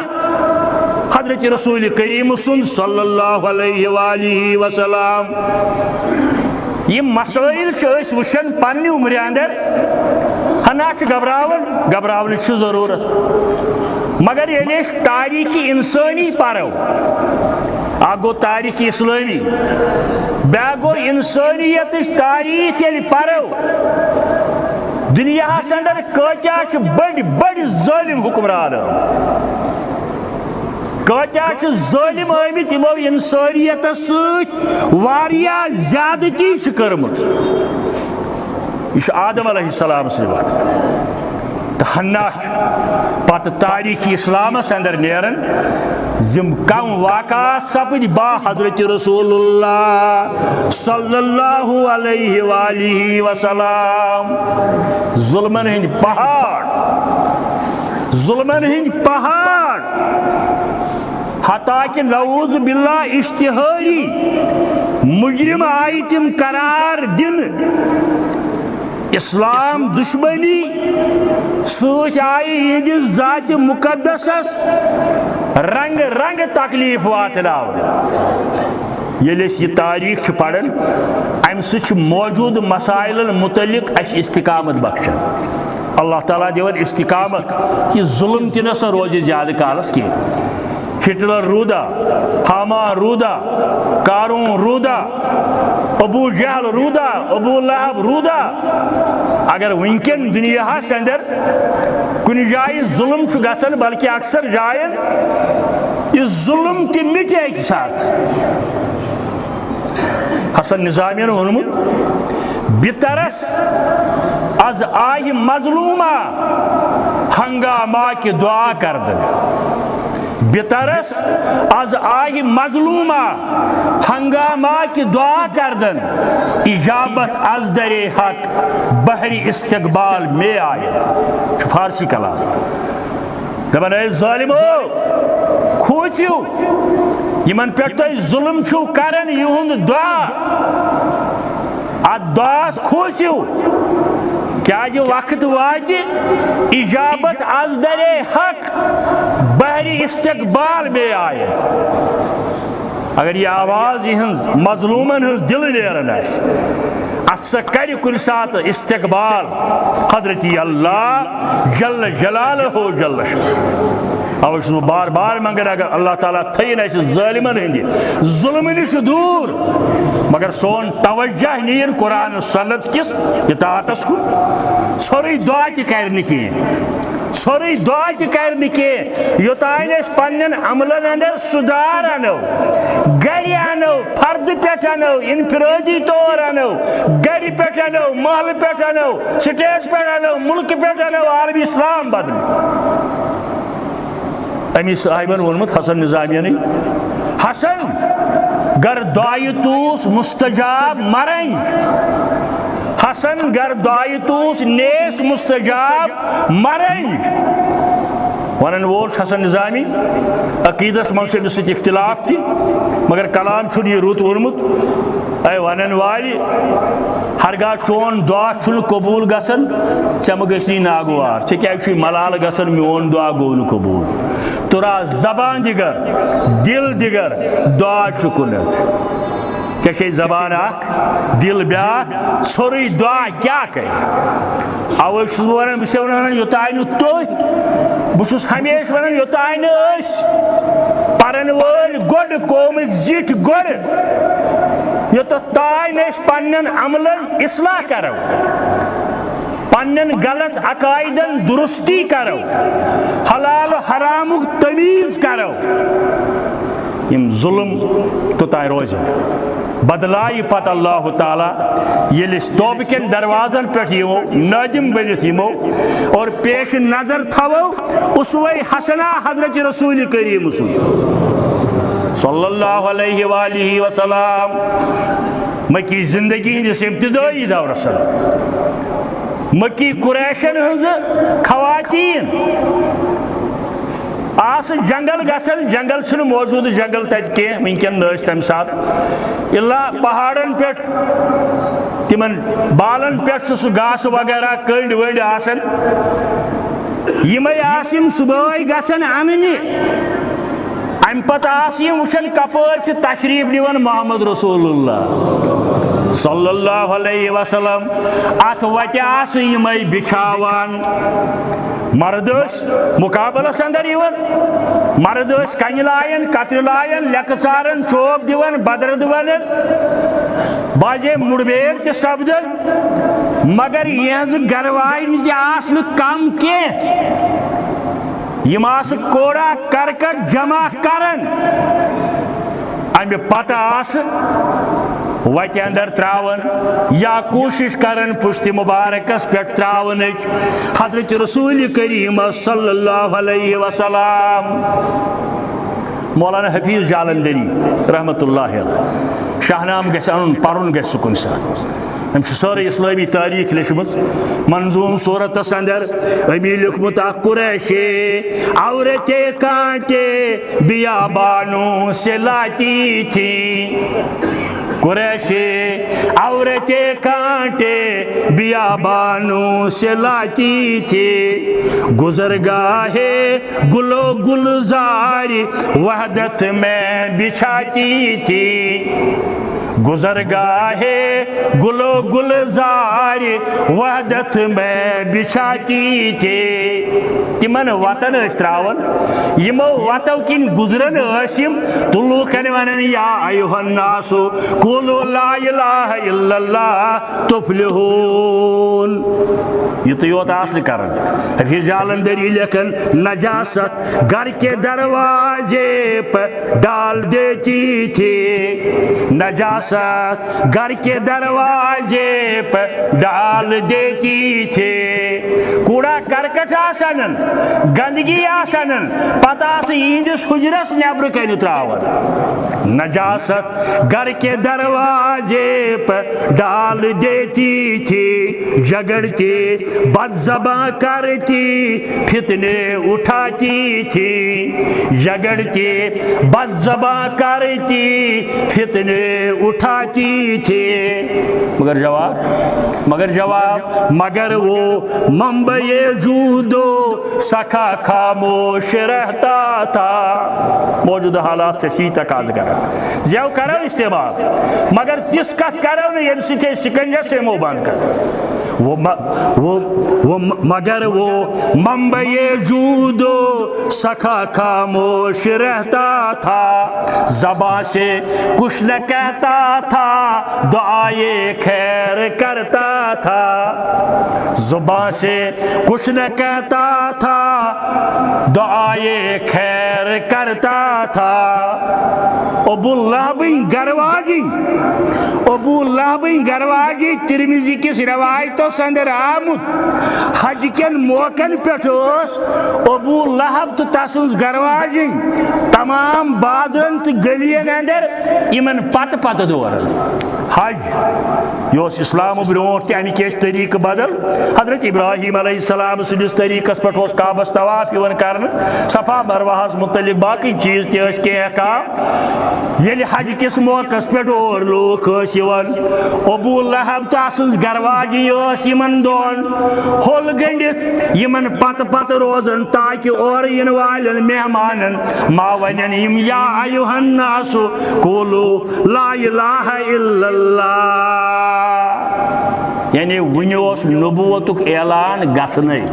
A: حضرت رسول کریم صلی اللہ علیہ وآلہ وسلم یہ مسائل اس وشن پنہ عمر اندر ہنا گھبراون ضرورت مگر یعنی تاریخ انسانی پرو اک گو تاریخ اسلامی بیا گو انسانیت تاریخ یل پرو دنیا اندر کتیا بڑ بڑ ظالم حکمران کتیا ظالم آمت یمو انسانیت ساریا زیادتی کرمت یہ آدم علیہ السلام سے وقت تو ہنا پتہ تاریخ اسلام اندر نیرن زم کم واقعات سپد با حضرت رسول اللہ صلی اللہ علیہ وآلہ وسلم ظلمن ہند پہاڑ حتیٰ کہ نعوذ باللہ اشتہاری مجرم آئی تم قرار دن اسلام دشمنی سوچ آئی یہ ذات مقدس رنگ رنگ تکلیف واتناو یل یہ تاریخ پڑھن ام سچ موجود مسائل متعلق اس استقامت بخشن اللہ تعالیٰ دیون استقامت کہ ظلم تہ نسا روز زیادہ کالس کی ہٹلر رودا حامان رودا قارون رودا ابو جہل رودا ابو لہب رودا اگر ونکن دنیا اندر کن جائے ظلم گھن بلکہ اکثر جائن یہ ظلم تہ مٹے اکہ ساتھ حسن نظامی ونمت بترس از آہ مظلومہ ہنگامہ کی دعا کردن بترس از آہ مظلومہ ہنگامہ کی دعا کردن اجابت از در حق بحری استقبال میں آیت فارسی کلام دپان اے ظالمو کھوچو یمن پہ تھی ظلم چھو کرن یہند دعا ات دعاس کھوچو کیا جو وقت وات اجابت از در حق بحری استقبال میں آئے اگر یہ آواز یہ مظلومن ہز دل نیرن اس کر کن سات استقبال حضرت اللہ جل جلالہ جل او اس بار بار منگر اگر اللہ تعالیٰ تھین اس ظالمن ہندی ظلم نش دور مگر سون توجہ نین قرآن سنت کس اطاعتس کو سوری دعا تہ کرن کی سوری دعا تہ کرن کی یوتان اس پنن عملن اندر سدھار انو گھر انو فرد پہ انو انفرادی طور انو گھر پہ انو محل پہ انو سٹیج پہ انو ملک پہ انو عالمی اسلام بدل امی صاحبن ونمت حسن نظامی نے حسن گر دعائی توس مستجاب مرن حسن گر دعائی توس نیس مستجاب مرن ونن وول حسن نظامی عقیدس منصب سے اختلاف تھی مگر کلام چھن یہ رت ورمت اے ونن والی ہرگاہ چون دعا چھن قبول گسن ژے مہ گژھنی ناگوار ژے کیٛازِ چھُے ملال گسن میون دعا گوٚو نہٕ قبول تورا زبان دیگر دل دیگر دعا چھُ کُنتھ ژےٚ چھے زبان اکھ دل بیاکھ ژھورٕے دعا کیٛاہ کرِ اوے چھُس بہٕ ونان بہٕ چھُسے ونان یوٚتانۍ نہٕ تُہۍ بہٕ چھُس ہمیشہ ونان یوٚتانۍ نہٕ أسۍ پرن وٲلۍ گۄڈٕ قومٕکۍ زِٹھۍ گۄڈٕ یوٚتتھ تانۍ أسۍ پننٮ۪ن عملن اصلاح کرو پننٮ۪ن غلط عقائدن درستی کرو حلال و حرامُک تمیٖز کرو یم ظلم توٚتانۍ روزن بدلائے پتہ اللہ تعالیٰ یل توبہ کن دروازن پہ یمو نادم بنت یمو اور پیش نظر تھو اسوہ حسنہ حضرت رسول کریم صلی اللہ علیہ وآلہ وسلم مکی زندگی ہندس ابتدائی دورس مکی قریشن ہز خواتین آس جنگل گسن جنگل چھ موجود جنگل تت کی ونکن نس تم سات الا پہاڑن پہ تمن بالن پہ سہ گاس وغیرہ کنڈ ونڈ آسن یمے آسم صبح گسن اننہ ام پتہ آسم وچھن کپر چھ تشریف نوان محمد رسول اللہ صلی اللہ علیہ وسلم ات وتہ آس یمے بچھاوان مرد مقابلس اندر یوان مرد کنہ لائن کتر لائن لیکہ ژارن چوب دیوان بدر دیوان باجے مڑبیر تہ سپدن مگر یہذ گروائن تہ آس نہ کم کی یم آس کوڑا کرکٹ جمع کرن امہ پتہ آس وتہ اندر تراون یا کوشش کرن پشت مبارکس پہ تراون حضرت رسول کریم صلی اللہ علیہ وسلم مولانا حفیظ جالندری رحمت اللہ علیہ شاہنام گھس ان پرن گھس کن سات ام ساری اسلامی تاریخ لیچمت منظوم صورتس اندر امی لکھمت قریشی عورتیں کانٹے بیابانوں سے لاتی تھی قریشی عورتیں کانٹے بیابانوں سے لاتی تھی گزرگاہے گلو گلزار وحدت میں بچھاتی تھی گزرگاہے گلو گلزار وحدت میں بچھاتی تھی تمن وطن تراون یمو وطو کن گزرن ٲسِم تلوکن ونن یا ایوہ الناس قولوا لا الہ الا اللہ تفلحون یہ تو یوت آسل کرن حفیظ جالندری لکھن نجاست گھر کے دروازے پر ڈال دیتی تھی نجاست گھر کے دروازے پر ڈال دیتی تھی کوڑا کرکٹ آسن گندگی آسن پتہ یہندس حجرس نیبر کن تراون نجاست گھر کے دروازے پر ڈال دیتی تھی جگڑتی بد زباں کرتی فتنے اٹھاتی تھی جگڑتی بد زباں کرتی فتنے اٹھاتی تھی مگر جواب مگر وہ منبع جودو سکھا خاموش رہتا تھا موجودہ حالات سے سی تقاض کرا زیو کرو استعمال مگر تس کت کرو نا یم سی سکنجر سے منہ بند کر مگر وہ منبع جودو سکھا خاموش رہتا تھا زباں سے کچھ نہ کہتا تھا دعائے خیر کرتا تھا زباں سے کچھ نہ کہتا تھا دعائے خیر کرتا تھا ابو لہب گرواجی
B: ابو لہبن گرواجی ترمیزی کس روایتوں سندر آمد حج کن موقعن پہ ابو لہب تو تسنز گرواجی تمام بازرن تو گلین اندر یمن پت پت دور حج یہ اسلام برونٹ تہ امک طریقہ بدل حضرت ابراہیم علیہ السلام سندس طریقس پہ کعبس طواف کر صفا مروہس متعلق باقی چیز تہ کی احکام یل حج کس موقع پہ اور لوگ ابو لہب تو اسنز گرواجی یمن دون ہول گنڈت یمن پت پت روزن تاکہ اور ین والن مہمانن ما ونن یم یا ایھا الناس قولوا لا الہ الا اللہ یعنی ونیوس نبوتک اعلان گھنے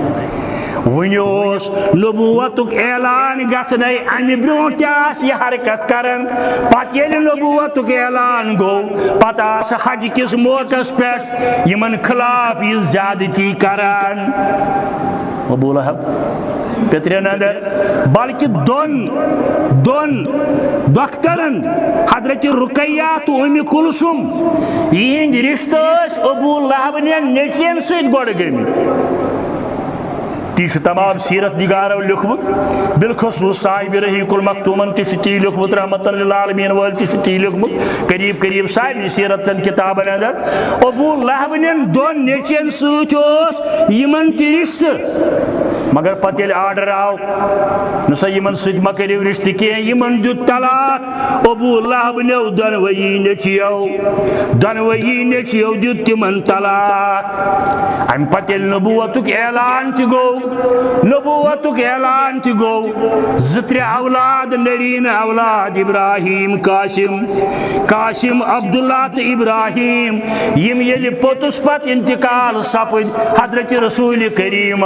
B: ونیوس نبوتک اعلان گھنے امہ برونٹ تہ یہ حرکت کرن پتہ ییٚلہِ نبوتک اعلان گو پتہ آس حج کس موقع پہ یمن خلاف یہ زیادتی کران ابو لہب پترین اندر بلکہ دون دخترن حضرت رقیہ تو ام کلثوم یہند رشتہ ابو لہب نیچین ست گوڑ گمت تی تمام سیرت نگارو لکھمت بالخصوص صاحب رحیق المختومن تی لکھمت رحمت للعالمین وال تی لکھمت قریب صاحب سیرت کتابن اندر ابو لہب دون نیچین ست یمن تی رشتہ مگر پتہ آرڈر آو نسا یمن ست ما کریو رشتہ کی یمن دیت طلاق ابو لہب نیو دنوئی نیچیو دیت تمن طلاق ام پتہ نبوتک اعلان تہ گو زتر اولاد نرین اولاد ابراہیم قاسم عبداللہ تو ابراہیم یم یل پوتس پت انتقال سپد حضرت رسول کریم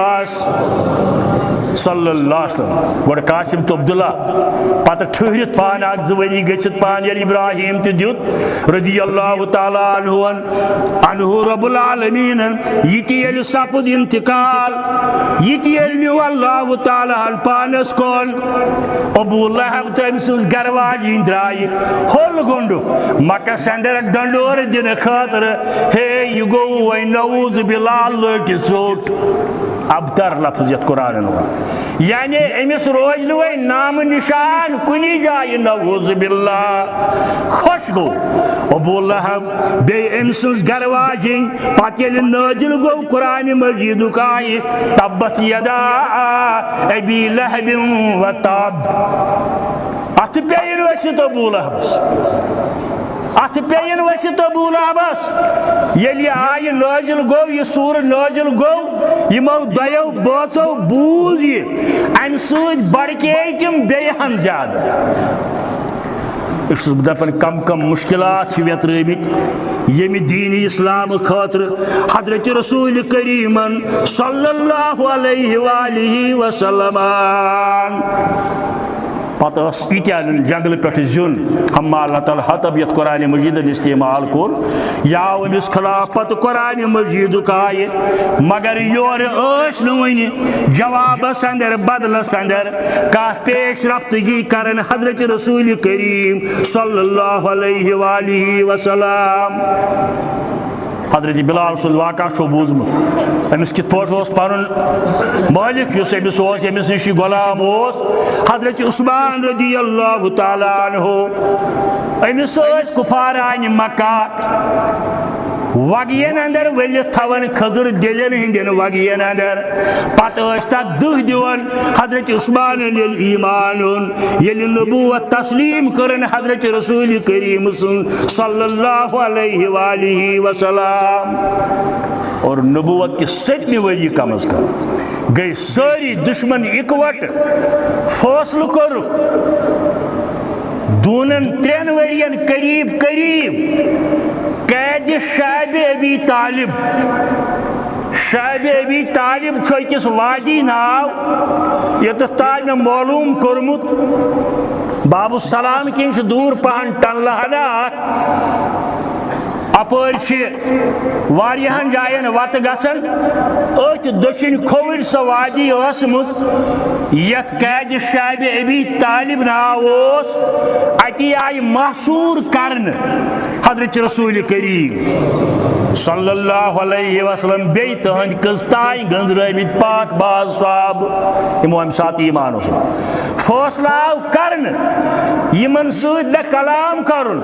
B: صلی اللہ علیہ وسلم گوڑ قاسم تو عبداللہ پتہ ٹھہرت پان اک زوری گھت پان یل ابراہیم تہ دیت رضی اللہ تعالی عنہ رب العالمین یہ یل سپد انتقال یہ یل نیو اللہ تعالی پانس کون ابو لہب تم سز گرواجی درائے ہول گنڈ مکہ سندر ڈنڈور دن خاطر ہے یہ گو وی نعوذ باللہ لڑکی ژوٹ ابتر لفظ یت قرآن یعنی امس روز نوے نام نشان کنی جائے نعوذ باللہ خوش گو ابو لہب بے امسز گرواجی پتہ یل نازل گو قرآن مجید آئی تبت یدا ابی لہب و تاب ات پین وسط ابو لہبس ات پین وسط ابو لہبس یل آئی نازل گو یہ سور نازل گو یمو دیو بوچو بوز یہ ام سۭتۍ بڑکے تم بیہن زیادہ دپن کم مشکلات ویترمت یم دین اسلام خاطر حضرت رسول کریم صلی اللہ علیہ وآلہ وسلم پتہ ایتیان جنگل پہ زیون ہم اللہ تعالیٰ حتب یت قرآن مجید استعمال کور یا امس خلاف پتہ قرآن مجید آئے مگر یور ون جوابس اندر بدلس اندر کا پیش رفتگی کرن حضرت رسول کریم صلی اللہ علیہ وآلہ وسلم حضرت بلال سن واقعہ چھو بوزمت امس کت پاس پن مالک اس امس نش غلام حضرت عثمان رضی اللہ تعالی عنہ امس کفاران مکہ وگین اندر ولت تھون خضر دلین ہندین وگین اندر پتہ تک دہ دون حضرت عثمان ایمان یل نبوت تسلیم کرن حضرت رسول کریم صلی اللہ علیہ وآلہ وسلم اور نبوت کی 7ویں وری کم از کم گئی ساری دشمن اکوٹ فاصل کر دونن 3 ورین قریب قید شعب ابی طالب چھوکس وادی ناو یت تاج معلوم کورمت باب السلام کن دور پہن ٹن لہنا اپر واریاہن جائن وت گژھان ات دچھن کھوور سو وادی ٲسمٕژ یتھ قید شعب ابی طالب ناو اوس اتی آیہِ محصوٗر کرنہٕ حضرت رسول کریم صلی اللہ علیہ وسلم بی تہند قسطائیں گنزرمت پاک باز صاحب یمو ام سات ایمان اوس فیصلہ آو کرن یمن سۭتۍ نہ کلام کرن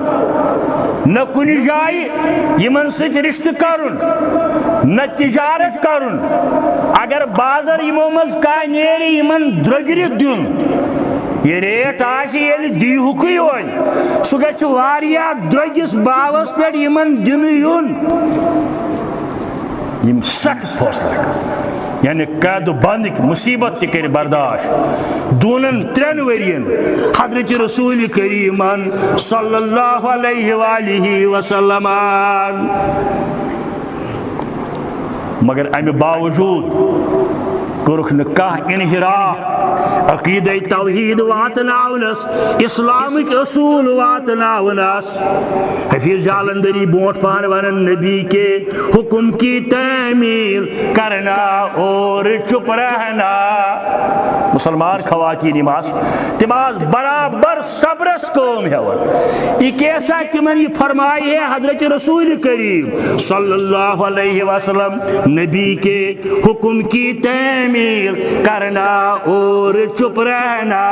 B: نہ کُنہِ جایہِ یمن سۭتۍ رشتہٕ کرن نہ تجارت کرن اگر بازر یمو منٛز کانٛہہ نیرِ یمن درٛوٚگرِ دیُن یہ ریٹ آسہِ ییٚلہِ دیٖہُکٕے وۄنۍ سُہ گژھِ واریاہ درٛوٚگِس باوس پٮ۪ٹھ یمن دِنہٕ یُن یم سخت فٲصلہٕ یعنی قید و بند مصیبت تہِ کٔرِ برداشت دونن 3 ؤرین حضرت رسول کریمن صلی اللہ علیہ وآلہ وسلم مگر امہ باوجود کورکھ نہ کانٛہہ انحراف عقیدہ توحید واتناونس اسلامک اصول واتناونس حفیظ جالندری برونٹھ پہن ونن نبی کے حکم کی تعمیل کرنا اور چپ رہنا مسلمان خواتین تم آز برابر صبرس کام ہیون یہ کیسا تمن یہ فرمائی ہے حضرت رسول کریم صلی اللہ علیہ وسلم نبی کے حکم کی تعمیل کرنا اور چپ رہنا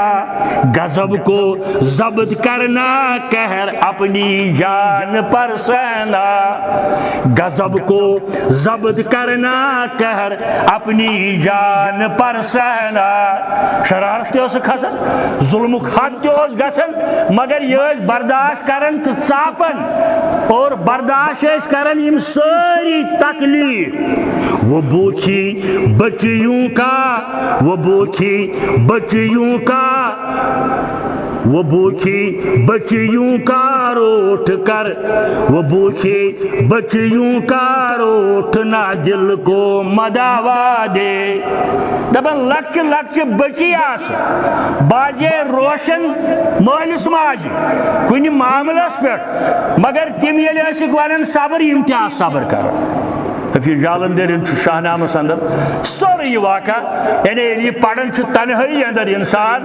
B: غضب کو ضبط کرنا قہر اپنی جان پر سہنا غضب کو ضبط کرنا قہر اپنی جان پر سہنا شرارت تہ کھسان ظلم حد تہ گژھان مگر یہ برداشت کرن تو ژاپن اور برداشت کرن یم ساری تکلیف وہ بھوکی بچیوں کا وہ بھوکی بچیوں کا وہ بھوکی بچیوں کا روٹ کر وہ بھوکی بچیوں کا روٹنا دل کو مداوا دے دپن لکچ لکچ بچی آس باجے روشن مالس ماج کن معاملس پہ مگر تم یل ون صبر یم تہ صبر کر حفیظ جالندر شاہنامس اندر سوری واقعہ یعنی یہ پڑھن تنہائی اندر انسان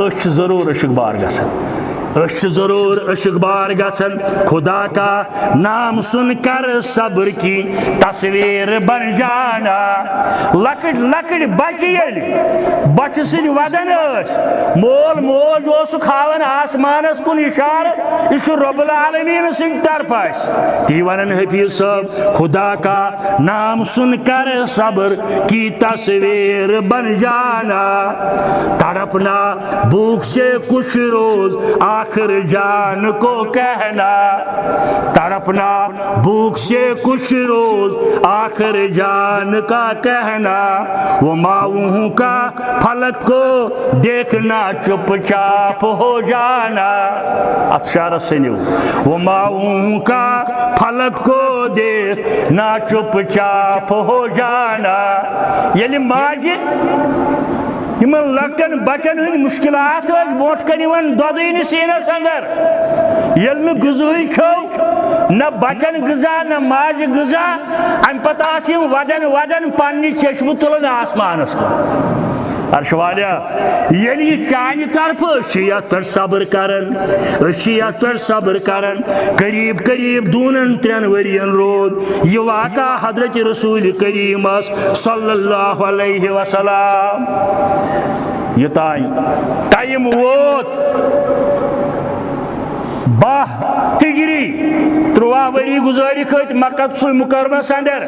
B: اچھ ضرور عشق بار گژھان اچھ ضرور عشق بار گژھان خدا کا نام سن کر صبر کی تصویر بن جانا لکٹ لکٹ بچ یل بچ سد ودن مول موج اوسک ہاون آسمانس کن اشارہ یہ رب العالمین سند طرف تی ونن حفیظ صاحب خدا کا نام سن کر صبر کی تصویر بن جانا تڑپنا بھوک سے کچھ روز آخر جان کو کہنا تڑپنا بھوک سے کچھ روز آخر جان کا کہنا وہ ماؤں کا فلک کو دیکھنا چپ چاپ ہو جانا اشارہ سنیو وہ ماؤں کا فلک کو دیکھنا چپ چاپ ہو جانا یعنی ماج یمن لکٹن بچن ہند مشکلات برونٹ کن دودی سینس اندر یل نہ غذائی کھو نہ بچن غذا نہ ماج غذا ام پتہ ودن ودن پنہ چشمہ تلن آسمانس کن عرش والا یعنی چانہ طرف یت پہ صبر کرن یت پہ صبر کرن قریب قریب دونن 3 ورین رود یہ واقعہ حضرت رسول کریم صلی اللہ علیہ وسلم یوتان ٹائم ووت 12 ہجری 13 وری گزاری کھت مکہ مکرمس اندر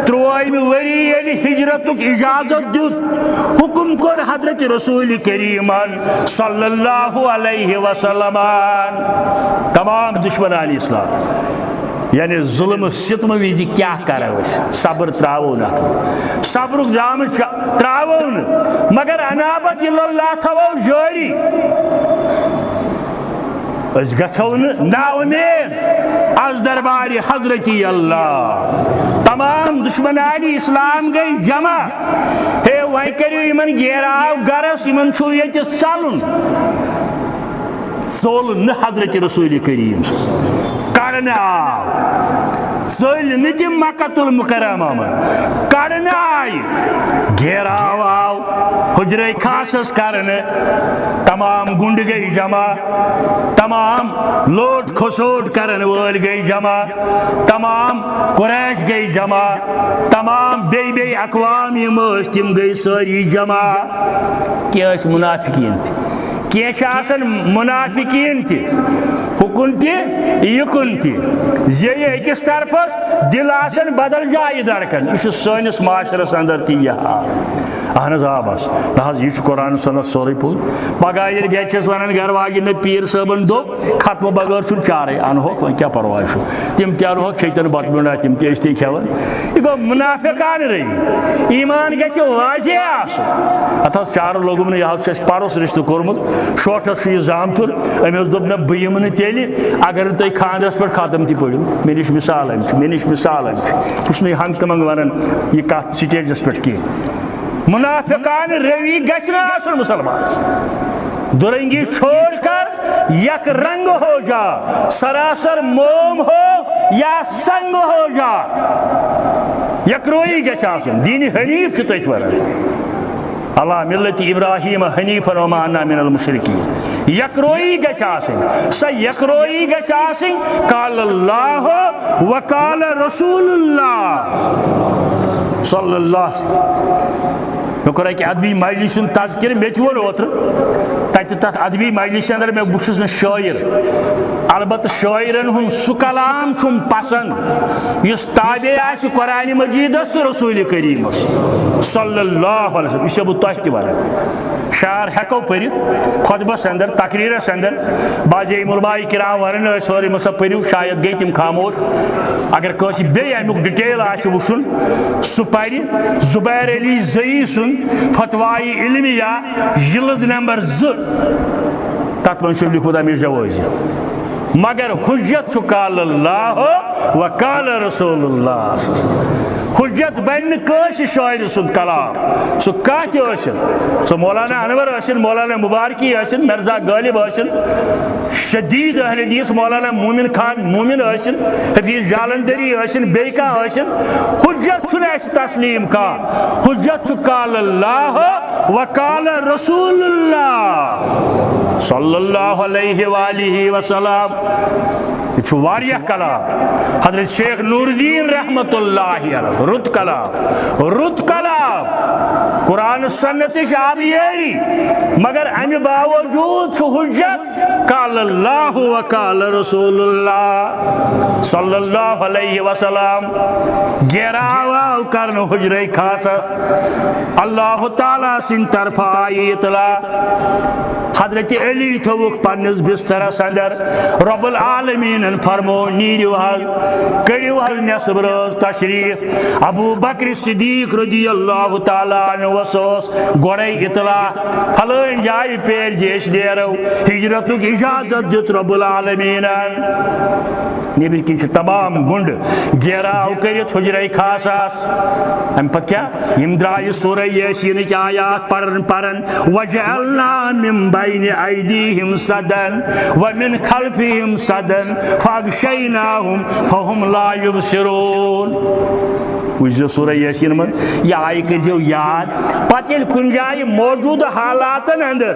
B: 13 وری یعنی ہجرتک اجازت دیت حکم کور حضرت رسول کریم صلی اللہ علیہ وسلم تمام دشمنان اسلام یعنی ظلم ستم وز کیا کرو صبر تراو نت صبر جام تراو مگر انابت اللہ تھو جاری اس گھو نا امید از دربار حضرت اللہ تمام دشمنان اسلام گئی جمع ہے وی کرو یمن گیراو گرس یمن چھو یہ ژلن ژول نہ حضرت رسول کریم کڑ کڑنے آو ژٔلۍ نہٕ تِم مکۃ المکرمہ منٛز کڑنے آیہِ گھیراو آو حجرے خاصس کرنے تمام گنڈ گئی جمع تمام لوٹ کھسوٹ کرن وول گئی جمع تمام قریش گئی جمع تمام بی اقوام یم تم گئی ساری جمع کی منافقین کی منافقین تہ ہکن تہ یکن تہ زی اکس طرفس دل آسن بدل جائے دھڑکن یہ سٲنِس معاشرس اندر تہ یہ حال اہن حظ آ بس نہ حظ یہ قرآن سنت سورُے پوٚز پگہہ ییٚلہِ گرِ چھس ونان گھر واجن نے پیٖر صٲبن دوٚپ ختمہٕ بغٲر چھُنہٕ چارے انہوکھ وۄنۍ کیٛاہ پرواے چھُ تِم تہِ انہوکھ کھیٚتن بتہٕ میوٚنڈا تِم تہِ ٲسۍ تی کھٮ۪وان یہِ گوٚو منافقان رٔوی ایمان گژھِ واضح آسُن اتھ حظ چارٕ لوگُم نہٕ یہِ حظ چھُ اَسہِ پرُس رِشتہٕ کوٚرمُت شوٹھس چھُ یہِ زامتُر أمِس دوٚپ مےٚ بہٕ یِمہٕ نہٕ تیٚلہِ اگر نہٕ تُہۍ خاندرس پٮ۪ٹھ ختم تہِ پٔرِو مےٚ نِش مِثال أمۍ چھِ مےٚ نِش مِثال أمۍ چھِ بہٕ چھُس نہٕ یہِ ہنٛگتہٕ منٛگہٕ ونان یہِ کتھ سٹیجس پٮ۪ٹھ کینٛہہ منافقان روی گژھِ نہٕ آسُن مُسلمانس درنگی چھوڑ کر یک رنگ ہو جا سراسر موم ہو یا سنگ ہو جا یکروئی گژھِ آسُن دین حنیف چھُ تٔتھۍ ونان اللہ ملت ابراہیم حنیفا وما انا من المشرکین یکروئی گژھِ آسٕنۍ سۄ یکروئی گژھِ آسٕنۍ قال اللہ و قال رسول اللہ صلی اللہ مےٚ کوٚر اَکہِ ادبی مجلس ہُنٛد تذکرٕ مےٚ تہِ ووٚن اوترٕ تَتہِ تَتھ ادبی مجلسہِ اندر مےٚ بہٕ چھُس نہٕ شٲعر البتہ شٲعرن ہُنٛد سُہ کلام چھُم پسنٛد یُس تابع آسہِ قرآنِ مجیدس تہٕ رسوٗلِ کریٖمس صلی اللہ علیہ وسلم یہِ چھُسو بہٕ تۄہہِ تہِ ونان شعر ہٮ۪کو پٔرِتھ خۄطبس اندر تقریٖرس اندر باجے علماء کرام ونان ٲسۍ سورُے مسا پٔرِو شاید گٔے تِم خاموش اگر کٲنٛسہِ بیٚیہِ امیُک ڈِٹیل آسہِ وٕچھُن سُہ پرِ زبیر علی زئی سُنٛد فتوائے علمیہ جلد نمبر 2 تتھ منٛز چھُ لیوٗکھمُت امیٖر جوٲزی مگر حجت چھُ قال اللہ و قال رسول اللہ حجت بنہِ نہٕ کٲنٛسہِ شٲعرِ سُنٛد کلام سُہ کانٛہہ تہِ ٲسِن سُہ مولانا انور ٲسِن مولانا مبارکی ٲسِن مرزا غالب ٲسِن شدید اہل حدیث مولانا مومن خان مومن ٲسِن حفیظ جالندری ٲسِن بیٚیہِ کانٛہہ ٲسِن حجت چھُنہٕ اَسہِ تسلیٖم کانٛہہ حجت چھُ قال اللہ و قال رسول اللہ صلی اللہ علیہ وآلہ وسلم یہ چھُ واریاہ کلام حضرت شیخ نور الدین رحمت اللہ علیہ رُت کلام قرآن سنتٕچ آبیٲری مگر امہِ باوجوٗد چھُ حجت قال اللہ و قال رسول اللہ صلی اللہ علیہ وسلم گھیراو آو کرنہٕ حجرے خاصس اللہ تعالیٰ سٕنٛدِ طرفہٕ آیہِ اطلاع حضرت علی تھوُکھ پننِس بسترس اندر رب العالمین فرمو نیٖرِو حظ کٔرِو حظ نٮ۪صب رٲژ تشریف ابو بکر صدیق رضی اللہ تعالیٰ عنہس اوس گۄڈے اطلاع فلٲنۍ جایہِ پیر زِ أسۍ نیرو ہجرتُک اجازت دیُت رب العالمیٖنن نیبر کِنۍ چھِ تمام گُنڈ گیراو کٔرِتھ حجرے خاصس امہِ پتہٕ کیٛاہ یِم درٛایہِ سورے یاسیٖنٕکۍ آیات پرن وجعلنا من بین ایدیہم سدن ومن خلفہم سدن فاغشیناہم فہم لا یبصرون وٕچھزیو سورہ یاسین منٛز یہِ آیہِ کٔرزیو یاد پتہٕ ییٚلہِ کُنہِ جایہِ موجوٗدٕ حالاتن اندر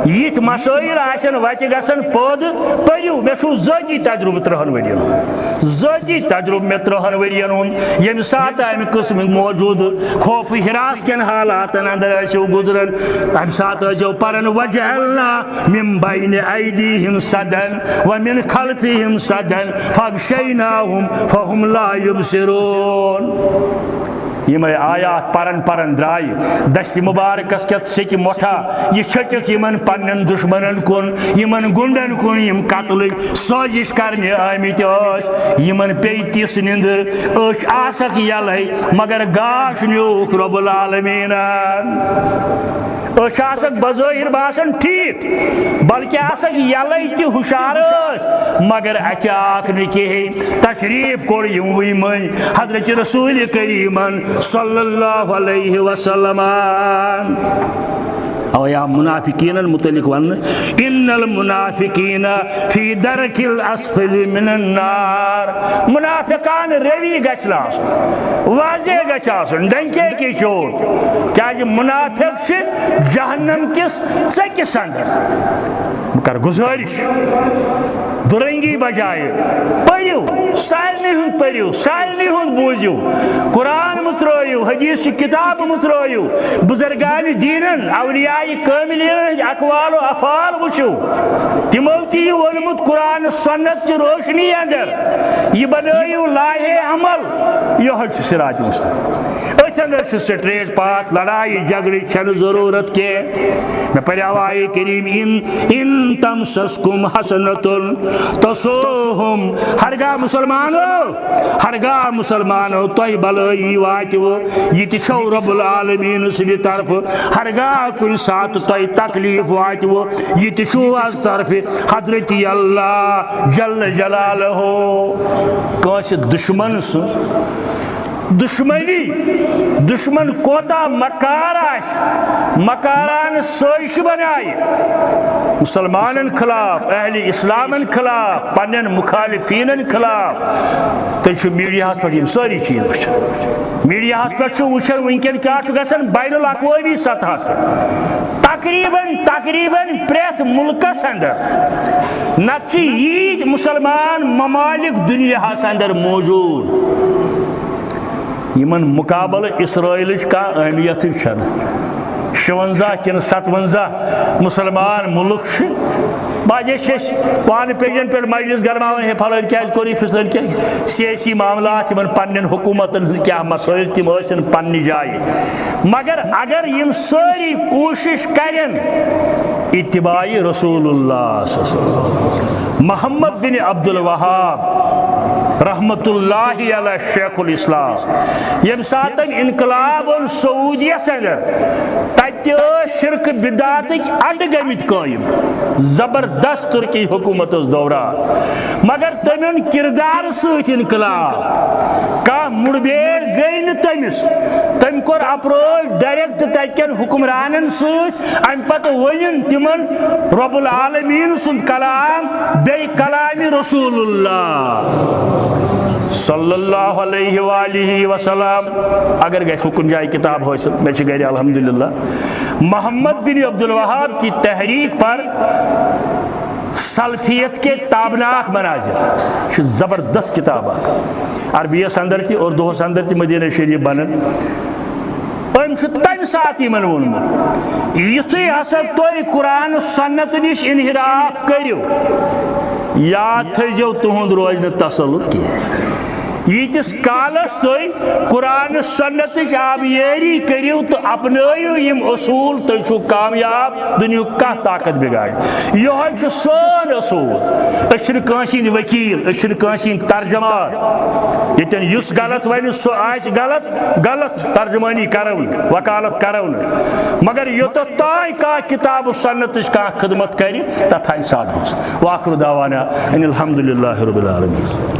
B: یِتھۍ مسٲیِل آسن وتہِ گژھن پٲدٕ پٔرِو مےٚ چھُ ذٲتی تجربہٕ 3 ؤرین ہُنٛد ذٲتی تجربہٕ مےٚ 3 ؤرین ہُنٛد ییٚمہِ ساتہٕ امہِ قٕسمٕکۍ موجوٗدٕ خوفہٕ ہراس کٮ۪ن حالاتن اندر ٲسِو گُزران امہِ ساتہٕ ٲسۍزیو پران وجعلنا من بین ایدیہم سدن ومن خلفہم سدن فاغشیناہم فہم لا یبصرون یمے آیات پرن درائے دست مبارکس کیت سیکہ مٹھا یہ چھٹک یمن پنن دشمنن کن یمن گنڈن کن یم قتل سازش کرنے آمت یمن پی تس نندر اچھ آسک یلے مگر گاش نیوک رب العالمین اچھ آسک بظاہر باسن ٹھیک بلکہ آسک یلے تہ ہوشار مگر اتہ آکھ نہ کہین تشریف کوڑ یموی من حضرت رسول کریمن صلی اللہ علیہ وسلم او یا منافقین متعلق ون ان المنافقین فی درک الاسفل من النار منافقان روی گژھِ نہٕ آسُن واضح گژھِ آسُن ڈنکے کی چوٹ کیازِ منافق چھِ جہنم کس ژٔکِس اندر بہٕ کر گزٲرِش درنگی بجائے پٔرِو سارنٕے ہُنٛد پٔرِو سارنٕے ہُنٛد بوٗزِو قرآن مٔژرٲیِو حدیث کتاب مٔژرٲیِو بزرگان دیٖنن اولیاء کاملین ہٕنٛدۍ اقوال و افعال وٕچھِو تِمو تہِ یہِ ووٚنمُت قرآن سنت چہِ روشنی اندر یہِ بنٲیِو لاہے عمل یِہوٚے چھُ صراط مستقیٖم أتھۍ اندر چھِ سٹریٹ پاتھ لڑایہِ جگڑٕچ چھنہٕ ضروٗرت کینٛہہ مےٚ پریو آیے کریم ان تمسسکم حسنتن تسوہم ہرگاہ مسلمانو تۄہہِ بلٲیی واتِوٕ یہِ تہِ چھو رب العالمین سٕنٛدِ طرفہٕ ہرگاہ کُنہِ ساتہٕ تۄہہِ تکلیٖف واتِوٕ یہِ تہِ چھُو از طرفہِ حضرت اللہ جل جلالہ کٲنٛسہِ دُشمن سٕنٛز دشمنی دشمن کوتا مکار آسہِ مکاران سٲزِش بنایہِ مسلمانن خلاف اہل اسلامن خلاف پنن مخالفینن خلاف تیٚلہِ چھُ میڈیاہس پٮ۪ٹھ یِم سٲری چیٖز وٕچھان میڈیاہس پٮ۪ٹھ چھُ وٕچھان وٕنکیٚن کیٛاہ چھُ گژھان بین الاقوٲمی سطحس تقریباً پرٛٮ۪تھ مُلکس اندر نتہٕ چھِ ییٖتۍ مُسلمان ممالک دُنیاہس اندر موجوٗد یمن مقابلہٕ اسرائیلٕچ کانٛہہ اہمیتٕے چھنہٕ 56 کِنہٕ 57 مسلمان ملک چھِ باجے چھِ أسۍ پانہٕ پیجن پٮ۪ٹھ مجلس گرماوان ہے پھلٲنۍ کیٛازِ کوٚر یہِ فِصٲلۍ کیٛازِ سیٲسی معاملات یِمن پننٮ۪ن حکوٗمتن ہٕنٛز کیٛاہ مسٲیِل تِم ٲسِن پننہِ جایہِ مگر اگر یِم سٲری کوٗشش کرن اتباع رسول اللہ صلی اللہ علیہ وسلم محمد بن عبد الوہاب رحمت اللہ علیہ شیخ الاسلام یم ساتن انقلاب اور سعودیس اندر تتہِ ٲسۍ شرک بدعاتٕکۍ اڈٕ گٔمٕتۍ قٲیِم زبردست ترکی حکومت دوران مگر تمیُن کردار سۭتۍ انقلاب کانٛہہ مُڑبیر گٔے نہٕ تٔمِس تٔمۍ کوٚر اپروچ ڈایریکٹ تتہِ حکمرانن سۭتۍ امہِ پتہٕ ؤنِن تِمن رب العالمین سُنٛد کلام بیٚیہِ کلامِ رسول اللہ صلی اللہ علیہ وآلہ وسلم اگر گژھِ کُنہِ جایہِ کتاب حٲصِل مےٚ چھِ گرِ الحمدللہ محمد بن عبد الوہاب کی تحریک پر سلفیت کے تابناک مناظر چھِ زبردست کتاب اکھ عربیس اندر تہِ اردوہس اندر تہِ مدینہ شریف بنان أمۍ چھُ تمہِ ساتہٕ یِمن ووٚنمُت یُتھُے ہسا تُہۍ قرآن سنت نِش انحراف کٔرِو یاد تھٲیزیو تُہُنٛد روزِ نہٕ تسلط کینٛہہ ییٖتِس کالس تُہۍ قرآن سنتٕچ آبیٲری کٔرِو تہٕ اپنٲیِو یِم اصوٗل تُہۍ چھُو کامیاب دُنیُک کانٛہہ طاقت بِگاڑِ یِہوٚے چھُ سون اصوٗل أسۍ چھِنہٕ کٲنٛسہِ ہِنٛدۍ ؤکیٖل أسۍ چھِنہٕ کٲنٛسہِ ہِنٛدۍ ترجمان ییٚتٮ۪ن یُس غلط وَنہِ سُہ آسہِ غلط ترجمٲنی کرو نہٕ وکالت کرو نہٕ مگر یوٚتتھ تانۍ کانٛہہ کتاب و سنتٕچ کانٛہہ خدمت کرِ تتھ انہِ ساتہٕ واخر دعوانا ان الحمدللہ رب العالمین